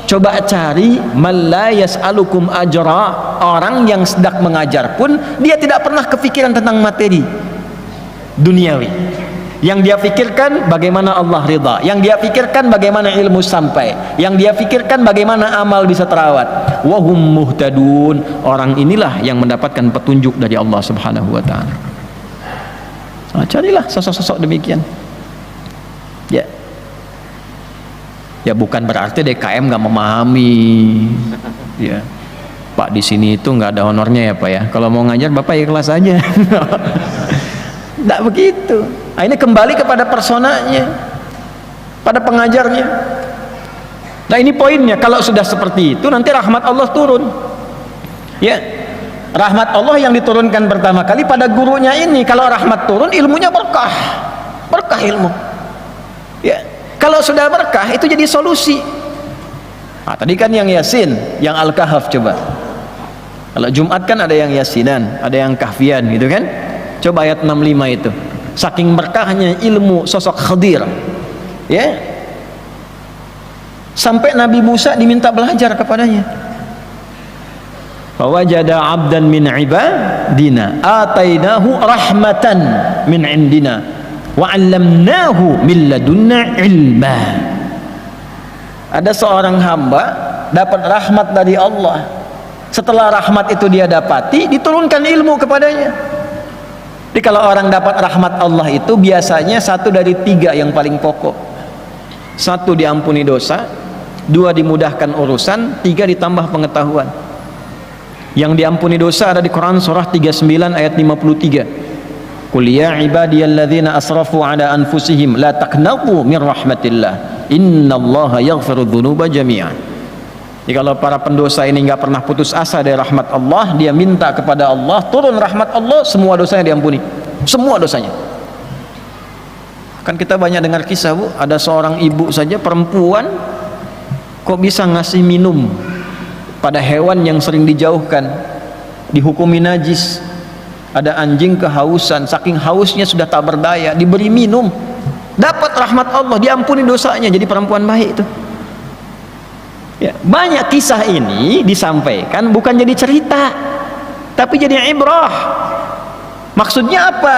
Coba cari man la yas'alukum ajra, orang yang sedang mengajar pun dia tidak pernah kepikiran tentang materi duniawi. Yang dia pikirkan bagaimana Allah ridha, yang dia pikirkan bagaimana ilmu sampai, yang dia pikirkan bagaimana amal bisa terawat. Wahum muhtadun, orang inilah yang mendapatkan petunjuk dari Allah Subhanahu wa taala. Nah, carilah sosok-sosok demikian. Ya. Ya bukan berarti DKM nggak memahami. Ya. Pak, di sini itu nggak ada honornya ya Pak ya. Kalau mau ngajar Bapak ikhlas aja. Tidak begitu. Nah, ini kembali kepada personanya, pada pengajarnya. Nah, ini poinnya. Kalau sudah seperti itu, nanti rahmat Allah turun. Ya, rahmat Allah yang diturunkan pertama kali pada gurunya ini. Kalau rahmat turun, ilmunya berkah, berkah ilmu. Ya, kalau sudah berkah, itu jadi solusi. Nah, tadi kan yang Yasin, yang Al-Kahf coba. Kalau Jumat kan ada yang Yasinan, ada yang Kahfian, gitu kan? Coba ayat 65 itu. Saking berkahnya ilmu sosok Khadir, ya, sampai Nabi Musa diminta belajar kepadanya. Fawajada 'abdan min 'ibadina atainahu rahmatan min 'indina wa 'allamnahu min ladunna ilma. Ada seorang hamba dapat rahmat dari Allah. Setelah rahmat itu dia dapati, diturunkan ilmu kepadanya. Jadi kalau orang dapat rahmat Allah itu biasanya satu dari tiga yang paling pokok. Satu, diampuni dosa. Dua, dimudahkan urusan. Tiga, ditambah pengetahuan. Yang diampuni dosa ada di Quran surah 39 ayat 53. Qul ya ibadiyalladzina asrafu ala anfusihim la taqnatu min rahmatillah innallaha yaghfiru dzunuba jami'an. Jadi kalau para pendosa ini nggak pernah putus asa dari rahmat Allah, dia minta kepada Allah, turun rahmat Allah, semua dosanya diampuni, semua dosanya. Kan kita banyak dengar kisah, Bu, ada seorang ibu saja perempuan kok bisa ngasih minum pada hewan yang sering dijauhkan, dihukumi najis. Ada anjing kehausan, saking hausnya sudah tak berdaya, diberi minum, dapat rahmat Allah, diampuni dosanya, jadi perempuan baik itu. Ya, banyak kisah ini disampaikan bukan jadi cerita, tapi jadi ibrah. Maksudnya apa?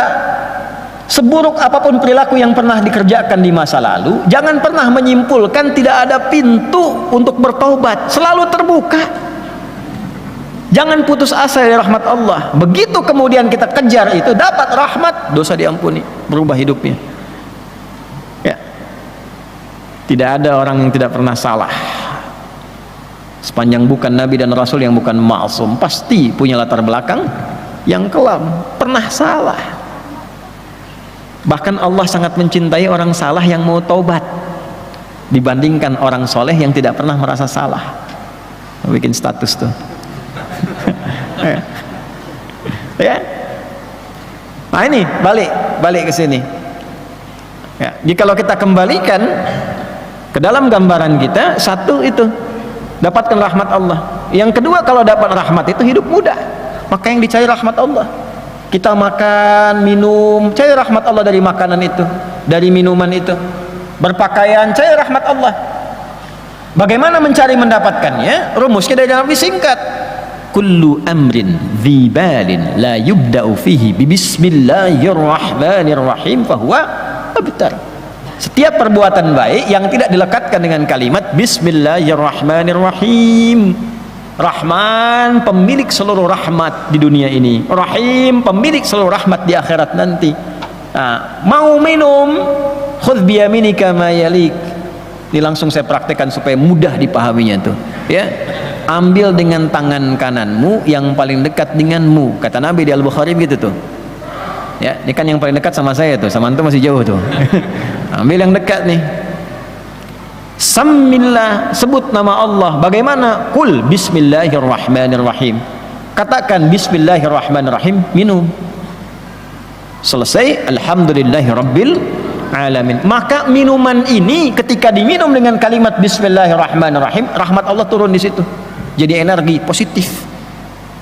Seburuk apapun perilaku yang pernah dikerjakan di masa lalu, jangan pernah menyimpulkan tidak ada pintu untuk bertaubat, selalu terbuka. Jangan putus asa dari rahmat Allah. Begitu kemudian kita kejar itu, dapat rahmat, dosa diampuni, berubah hidupnya. Ya. Tidak ada orang yang tidak pernah salah. Sepanjang bukan Nabi dan Rasul yang bukan ma'sum, pasti punya latar belakang yang kelam, pernah salah. Bahkan Allah sangat mencintai orang salah yang mau taubat dibandingkan orang soleh yang tidak pernah merasa salah. Bikin status tuh. Ya. Nah ini balik ke sini. Ya, jadi kalau kita kembalikan ke dalam gambaran kita, satu itu dapatkan rahmat Allah. Yang kedua, kalau dapat rahmat itu hidup mudah. Maka yang dicari rahmat Allah. Kita makan, minum, cari rahmat Allah dari makanan itu, dari minuman itu. Berpakaian, cari rahmat Allah. Bagaimana mencari mendapatkannya? Rumusnya dari Nabi singkat. Kullu amrin dhi balin la yubda'u fihi bismillahirrahmanirrahim fahuwa abtar. Setiap perbuatan baik yang tidak dilekatkan dengan kalimat bismillahirrahmanirrahim, Rahman, pemilik seluruh rahmat di dunia ini. Rahim, pemilik seluruh rahmat di akhirat nanti. Nah, mau minum, khudh biyaminika ma yalik. Ini langsung saya praktekkan supaya mudah dipahaminya tuh. Ya, ambil dengan tangan kananmu yang paling dekat denganmu. Kata Nabi di Al-Bukhari begitu tuh. Ya, ini kan yang paling dekat sama saya tuh, sama antum masih jauh tuh. Ambil yang dekat nih. Sammillah, sebut nama Allah. Bagaimana? Qul bismillahirrahmanirrahim. Katakan bismillahirrahmanirrahim, minum. Selesai, alhamdulillahirabbil alamin. Maka minuman ini ketika diminum dengan kalimat bismillahirrahmanirrahim, rahmat Allah turun di situ. Jadi energi positif.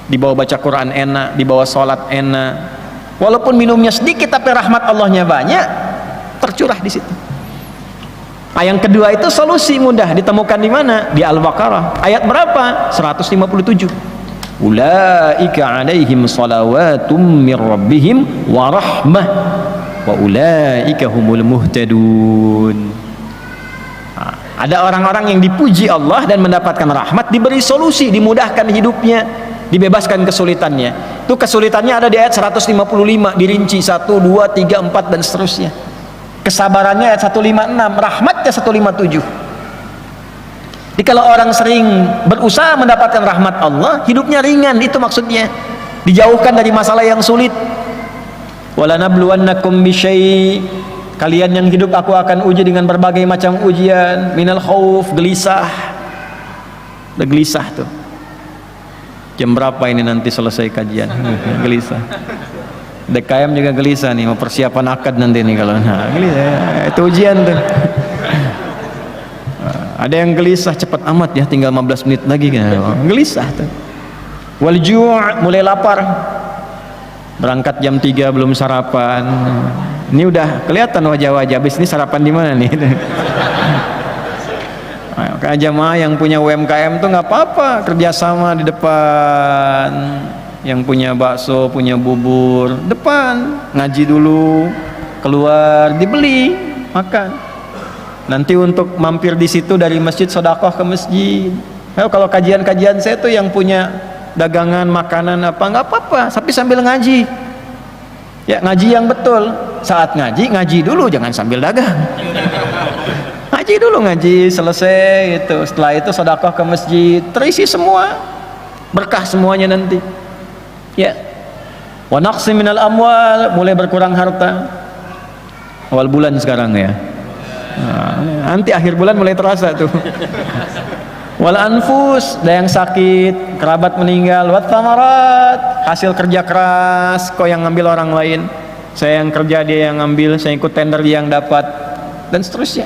Dibawa baca Quran enak, dibawa sholat enak. Walaupun minumnya sedikit tapi rahmat Allahnya banyak, tercurah di situ. Yang kedua itu solusi mudah ditemukan di mana? Di Al-Baqarah. Ayat berapa? 157. Ulaika alaihim salawatum mir rabbihim wa rahmah wa ulaika humul muhtadun. Ada orang-orang yang dipuji Allah dan mendapatkan rahmat, diberi solusi, dimudahkan hidupnya, dibebaskan kesulitannya. Itu kesulitannya ada di ayat 155, dirinci 1, 2, 3, 4 dan seterusnya. Kesabarannya ayat 156, rahmatnya 157. Jadi kalau orang sering berusaha mendapatkan rahmat Allah, hidupnya ringan, itu maksudnya. Dijauhkan dari masalah yang sulit. Walanabluwannakum bisyai', kalian yang hidup aku akan uji dengan berbagai macam ujian. Minal khauf, gelisah. Udah gelisah tuh. Jam berapa ini nanti selesai kajian? Gelisah. DKM juga gelisah nih, mau persiapan akad nanti nih kalau gelisah, itu ujian tuh. Ada yang gelisah cepat amat ya, tinggal 15 menit lagi kan. Gelisah tuh. Wal ju', mulai lapar. Berangkat jam 3 belum sarapan. Ini udah kelihatan wajah-wajah, habis ini sarapan di mana nih? Kayak jamaah yang punya UMKM tuh nggak apa-apa, kerjasama di depan. Yang punya bakso, punya bubur, depan, ngaji dulu, keluar, dibeli, makan. Nanti untuk mampir di situ dari masjid sedekah ke masjid. Kalau kajian-kajian saya tuh yang punya dagangan makanan apa nggak apa-apa, tapi sambil ngaji. Ya ngaji yang betul. Saat ngaji, ngaji dulu, jangan sambil dagang. Ngaji dulu, ngaji selesai itu. Setelah itu sedekah ke masjid, terisi semua, berkah semuanya nanti. Ya, wa naqsi minal amwal, mulai berkurang harta. Awal bulan sekarang ya. Nah, nanti akhir bulan mulai terasa tuh. Wal anfus, ada yang sakit, kerabat meninggal. Wat thamarat, hasil kerja keras, kok yang ngambil orang lain. Saya yang kerja, dia yang ngambil, saya ikut tender, dia yang dapat, dan seterusnya.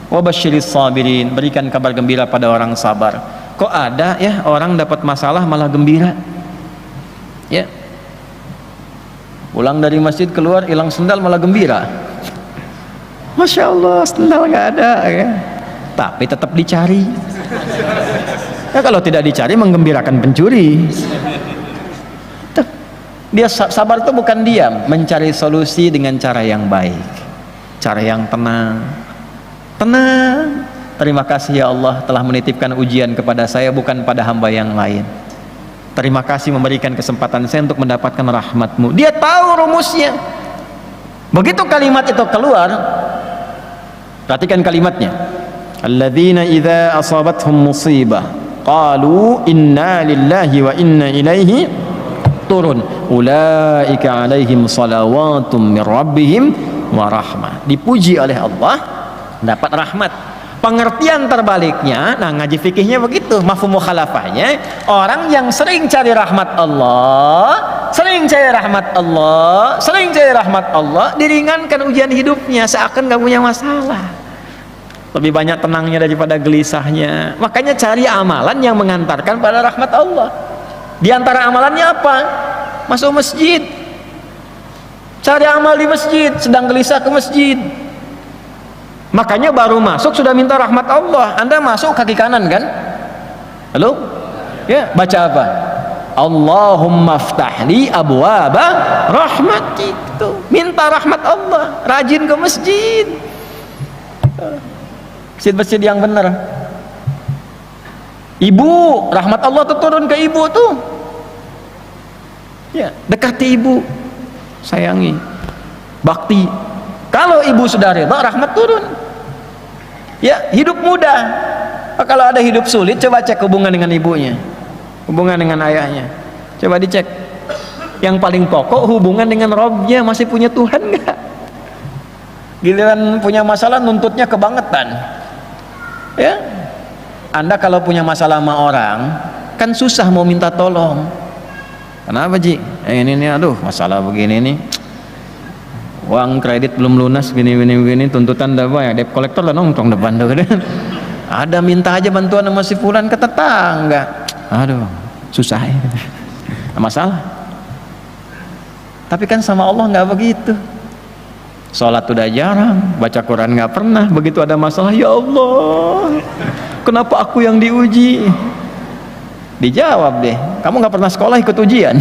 Wa basyiris sabirin, berikan kabar gembira pada orang sabar. Kok ada ya orang dapat masalah malah gembira? Ya, pulang dari masjid keluar hilang sendal malah gembira. Masya Allah, sendal nggak ada ya. Tapi tetap dicari. Ya kalau tidak dicari menggembirakan pencuri. Dia sabar itu bukan diam, mencari solusi dengan cara yang baik, cara yang tenang. Tenang. Terima kasih ya Allah telah menitipkan ujian kepada saya, bukan pada hamba yang lain. Terima kasih memberikan kesempatan saya untuk mendapatkan rahmat-Mu. Dia tahu rumusnya. Begitu kalimat itu keluar, perhatikan kalimatnya. Alladzina idza asabathum musibah qalu inna lillahi wa inna ilaihi turun. Ulaika alaihim salawatum mir rabbihim wa rahmah. Dipuji oleh Allah, dapat rahmat. Pengertian terbaliknya, nah ngaji fikihnya begitu, mafhum mukhalafahnya, orang yang sering cari rahmat Allah, sering cari rahmat Allah, sering cari rahmat Allah, diringankan ujian hidupnya, seakan gak punya masalah, lebih banyak tenangnya daripada gelisahnya. Makanya cari amalan yang mengantarkan pada rahmat Allah. Di antara amalannya apa? Masuk masjid, cari amal di masjid, sedang gelisah ke masjid. Makanya baru masuk sudah minta rahmat Allah. Anda masuk kaki kanan kan? Halo? Ya, baca apa? Allahumma ftahli abwaba rahmatik. Minta rahmat Allah, rajin ke masjid. Masjid-masjid yang benar. Ibu, rahmat Allah tuh turun ke ibu tuh. Ya, dekati ibu, sayangi, bakti. Kalau ibu sudah reda, rahmat turun. Ya, hidup mudah. Kalau ada hidup sulit, coba cek hubungan dengan ibunya, hubungan dengan ayahnya. Coba dicek. Yang paling pokok hubungan dengan Robnya, masih punya Tuhan nggak? Giliran punya masalah nuntutnya kebangetan. Ya, Anda kalau punya masalah sama orang, kan susah mau minta tolong. Kenapa Ji? Ini nih, aduh masalah begini nih. Uang kredit belum lunas, gini, tuntutan apa ya? Debt collector lah nongkrong depan tuh. Ada minta aja bantuan sama si fulan ke tetangga. Aduh, susah ya. Masalah. Tapi kan sama Allah nggak begitu. Sholat udah jarang, baca Quran nggak pernah. Begitu ada masalah, ya Allah, kenapa aku yang diuji? Dijawab deh, kamu nggak pernah sekolah ikut ujian.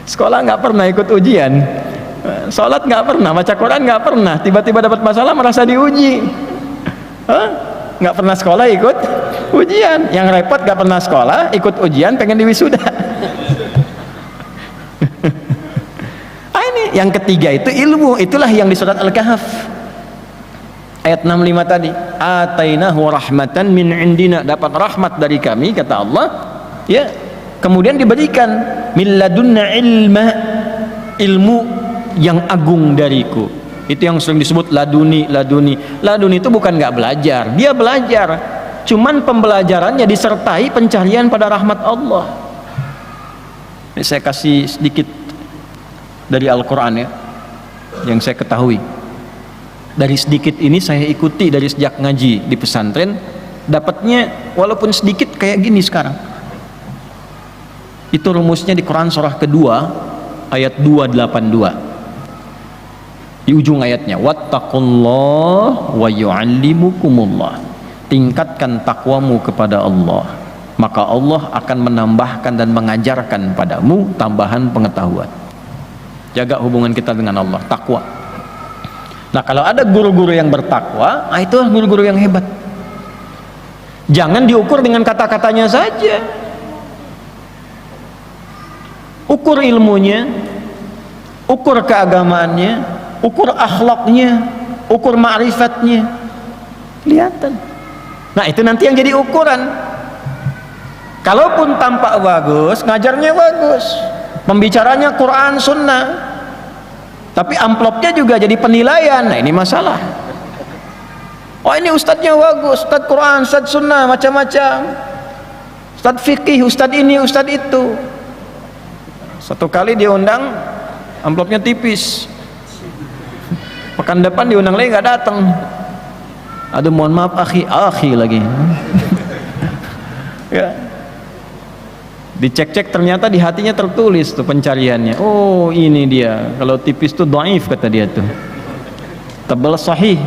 Sekolah nggak pernah ikut ujian, sholat nggak pernah, baca Quran nggak pernah, tiba-tiba dapat masalah merasa diuji. Nggak pernah sekolah ikut ujian, yang repot nggak pernah sekolah ikut ujian pengen diwisuda. Ini yang ketiga itu ilmu, itulah yang di surat Al-Kahf ayat 65 tadi, atainahu rahmatan min indina, dapat rahmat dari kami kata Allah, ya, kemudian diberikan min ladunna ilma, ilmu yang agung dariku. Itu yang sering disebut laduni. Laduni itu bukan nggak belajar, dia belajar, cuman pembelajarannya disertai pencarian pada rahmat Allah. Ini saya kasih sedikit dari Al-Quran ya, yang saya ketahui. Dari sedikit ini saya ikuti dari sejak ngaji di pesantren, dapatnya walaupun sedikit kayak gini sekarang. Itu rumusnya di Quran surah kedua ayat 282. Di ujung ayatnya, wattaqullah wa yu'allimukumullah. Tingkatkan takwamu kepada Allah, maka Allah akan menambahkan dan mengajarkan padamu tambahan pengetahuan. Jaga hubungan kita dengan Allah, takwa. Nah, kalau ada guru-guru yang bertakwa, itu guru-guru yang hebat. Jangan diukur dengan kata-katanya saja. Ukur ilmunya, ukur keagamaannya, ukur akhlaknya, ukur ma'rifatnya. Kelihatan. Nah, itu nanti yang jadi ukuran. Kalaupun tampak bagus, ngajarnya bagus, pembicaranya Quran Sunnah, tapi amplopnya juga jadi penilaian. Nah, ini masalah. Oh, ini ustadznya bagus, ustadz Quran, ustadz Sunnah, macam-macam, ustadz fikih, ustadz ini, ustadz itu. Satu kali diundang, amplopnya tipis. Pekan depan diundang lagi nggak datang. Aduh, mohon maaf akhi lagi. Ya. Dicek-cek ternyata di hatinya tertulis tuh pencariannya. Oh, ini dia. Kalau tipis tuh dhaif kata dia tuh. Tebal sahih.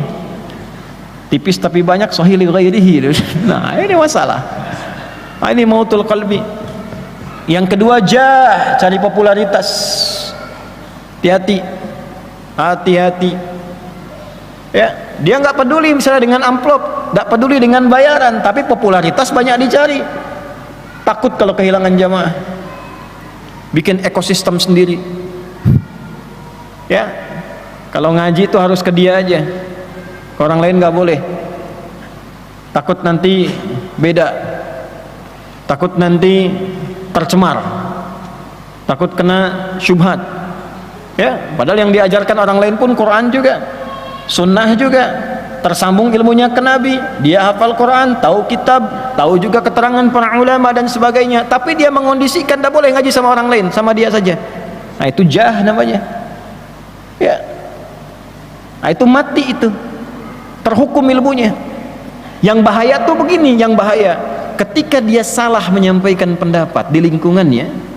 Tipis tapi banyak sahih li ghairihi. Nah, ini masalah. Nah, ini mautul qalbi. Yang kedua, cari popularitas. Hati-hati. Hati-hati. Ya, dia nggak peduli misalnya dengan amplop, nggak peduli dengan bayaran, tapi popularitas banyak dicari. Takut kalau kehilangan jamaah, bikin ekosistem sendiri. Ya, kalau ngaji itu harus ke dia aja, ke orang lain nggak boleh. Takut nanti beda, takut nanti tercemar, takut kena syubhat. Ya, padahal yang diajarkan orang lain pun Quran juga, Sunnah juga, tersambung ilmunya ke Nabi. Dia hafal Quran, tahu kitab, tahu juga keterangan para ulama dan sebagainya, tapi dia mengondisikan tidak boleh ngaji sama orang lain, sama dia saja. Nah, itu jah namanya. Ya, nah, itu mati, itu terhukum ilmunya. Yang bahaya tuh begini, yang bahaya ketika dia salah menyampaikan pendapat di lingkungannya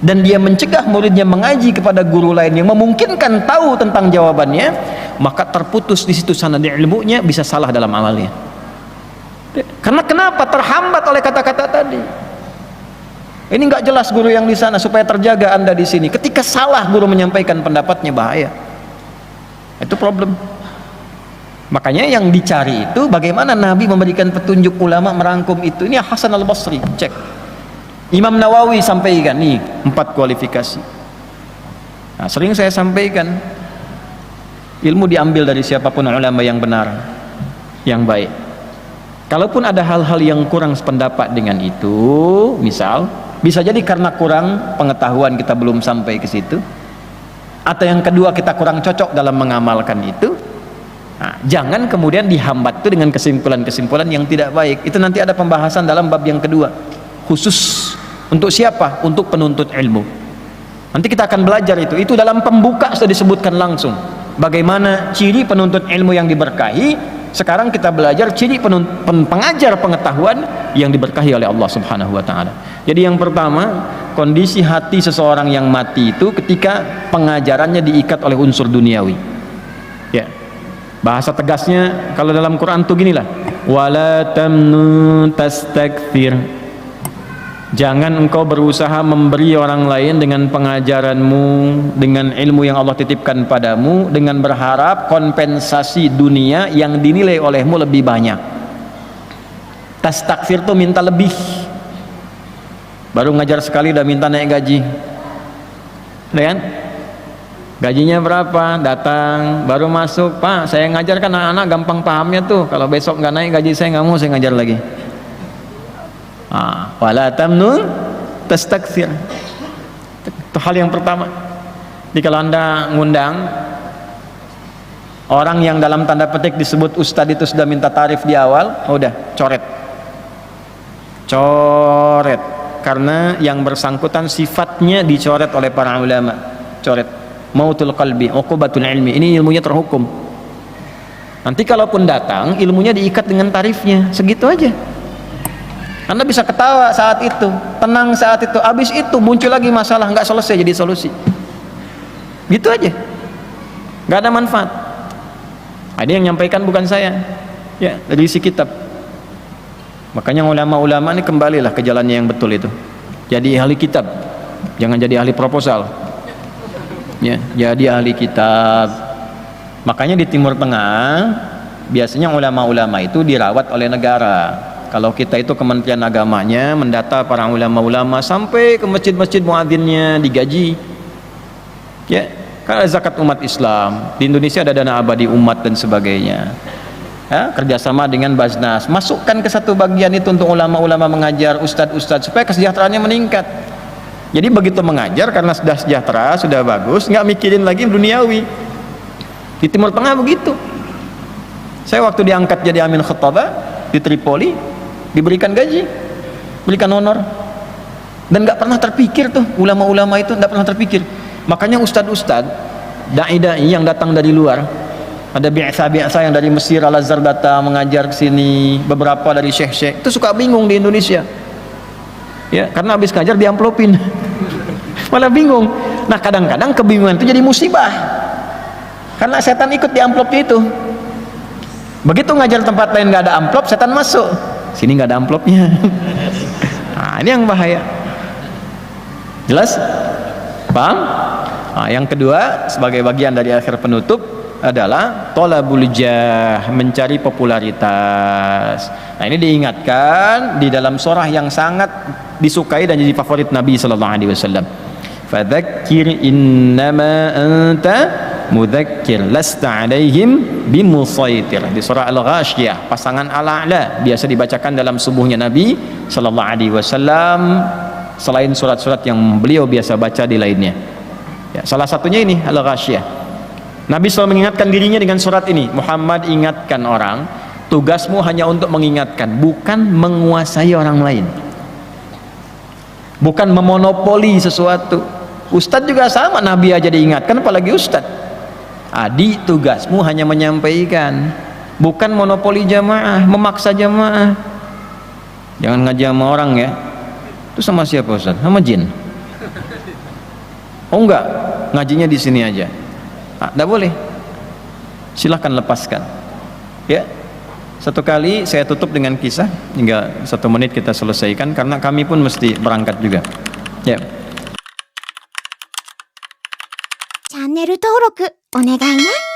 dan dia mencegah muridnya mengaji kepada guru lain yang memungkinkan tahu tentang jawabannya, maka terputus di situ sanad ilmunya, bisa salah dalam amalnya. Karena kenapa? Terhambat oleh kata-kata tadi. Ini nggak jelas guru yang di sana, supaya terjaga Anda di sini. Ketika salah guru menyampaikan pendapatnya, bahaya. Itu problem. Makanya yang dicari itu bagaimana Nabi memberikan petunjuk, ulama merangkum itu. Ini Hasan al-Basri, cek. Imam Nawawi sampaikan nih 4 kualifikasi. Nah, sering saya sampaikan, ilmu diambil dari siapapun ulama yang benar, yang baik. Kalaupun ada hal-hal yang kurang sependapat dengan itu, misal bisa jadi karena kurang pengetahuan kita belum sampai ke situ, atau yang kedua kita kurang cocok dalam mengamalkan itu. Nah, jangan kemudian dihambat itu dengan kesimpulan-kesimpulan yang tidak baik. Itu nanti ada pembahasan dalam bab yang kedua, khusus untuk siapa? Untuk penuntut ilmu. Nanti kita akan belajar itu. Itu dalam pembuka sudah disebutkan langsung bagaimana ciri penuntut ilmu yang diberkahi. Sekarang kita belajar ciri pengajar pengetahuan yang diberkahi oleh Allah Subhanahu wa taala. Jadi yang pertama, kondisi hati seseorang yang mati itu ketika pengajarannya diikat oleh unsur duniawi. Ya. Bahasa tegasnya kalau dalam Quran tuh ginilah, wala tamnun tastakthir. Jangan engkau berusaha memberi orang lain dengan pengajaranmu, dengan ilmu yang Allah titipkan padamu, dengan berharap kompensasi dunia yang dinilai olehmu lebih banyak. Tastakthir tuh minta lebih. Baru ngajar sekali udah minta naik gaji. Kan? Gajinya berapa? Datang, baru masuk, Pak, saya ngajarkan anak-anak gampang pahamnya tuh. Kalau besok nggak naik gaji saya nggak mau saya ngajar lagi. Wala tamnun tastakthir. Itu hal yang pertama. Jadi kalau Anda ngundang orang yang dalam tanda petik disebut ustadz itu sudah minta tarif di awal, udah coret. Coret. Karena yang bersangkutan sifatnya dicoret oleh para ulama. Coret. Mautul qalbi, uqubatul ilmi. Ini ilmunya terhukum. Nanti kalaupun datang, ilmunya diikat dengan tarifnya. Segitu aja. Anda bisa ketawa saat itu, tenang saat itu. Habis itu muncul lagi masalah, nggak selesai jadi solusi. Gitu aja. Nggak ada manfaat. Ada yang nyampaikan bukan saya. Ya, dari isi kitab. Makanya ulama-ulama ini kembalilah ke jalannya yang betul itu. Jadi ahli kitab. Jangan jadi ahli proposal. Ya, jadi ahli kitab. Makanya di Timur Tengah biasanya ulama-ulama itu dirawat oleh negara. Kalau kita itu Kementerian Agamanya mendata para ulama-ulama sampai ke masjid-masjid muadzinnya digaji. Ya, karena zakat umat Islam di Indonesia ada dana abadi umat dan sebagainya. Ya, kerjasama dengan Basnas, masukkan ke satu bagian itu untuk ulama-ulama mengajar, ustadz-ustadz supaya kesejahteraannya meningkat. Jadi begitu mengajar karena sudah sejahtera, sudah bagus, nggak mikirin lagi duniawi. Di Timur Tengah begitu. Saya waktu diangkat jadi amin khattabah di Tripoli, diberikan gaji, berikan honor, dan nggak pernah terpikir tuh ulama-ulama itu nggak pernah terpikir. Makanya ustadz-ustadz, dai-dai yang datang dari luar, ada biasa yang dari Mesir, Al-Azhar datang mengajar ke sini, beberapa dari syekh-syekh itu suka bingung di Indonesia. Ya, karena habis ngajar diamplopin. Malah bingung. Nah, kadang-kadang kebingungan itu jadi musibah. Karena setan ikut di amplopnya itu. Begitu ngajar tempat lain nggak ada amplop, setan masuk. Sini nggak ada amplopnya. Nah, ini yang bahaya. Jelas? Paham? Nah, yang kedua sebagai bagian dari akhir penutup adalah thalabul jah, mencari popularitas. Nah, ini diingatkan di dalam surah yang sangat disukai dan jadi favorit Nabi sallallahu alaihi wasallam. Fadzakir innama anta mudzakir lasta alaihim bimusaitir. Di surah Al-Ghasyiyah, pasangan Al-A'la biasa dibacakan dalam subuhnya Nabi sallallahu alaihi wasallam selain surat-surat yang beliau biasa baca di lainnya. Ya, salah satunya ini Al-Ghasyiyah. Nabi selalu mengingatkan dirinya dengan surat ini. Muhammad, ingatkan orang, tugasmu hanya untuk mengingatkan, bukan menguasai orang lain, bukan memonopoli sesuatu. Ustadz juga sama, Nabi aja diingatkan apalagi ustadz. Adi, tugasmu hanya menyampaikan, bukan monopoli jamaah, memaksa jamaah. Jangan ngaji sama orang ya. Itu sama siapa Ustadz? Sama jin? Oh enggak, ngajinya di sini aja. Tidak boleh. Silahkan lepaskan. Ya, satu kali saya tutup dengan kisah, hingga 1 menit kita selesaikan karena kami pun mesti berangkat juga. Ya. チャンネル登録お願いね。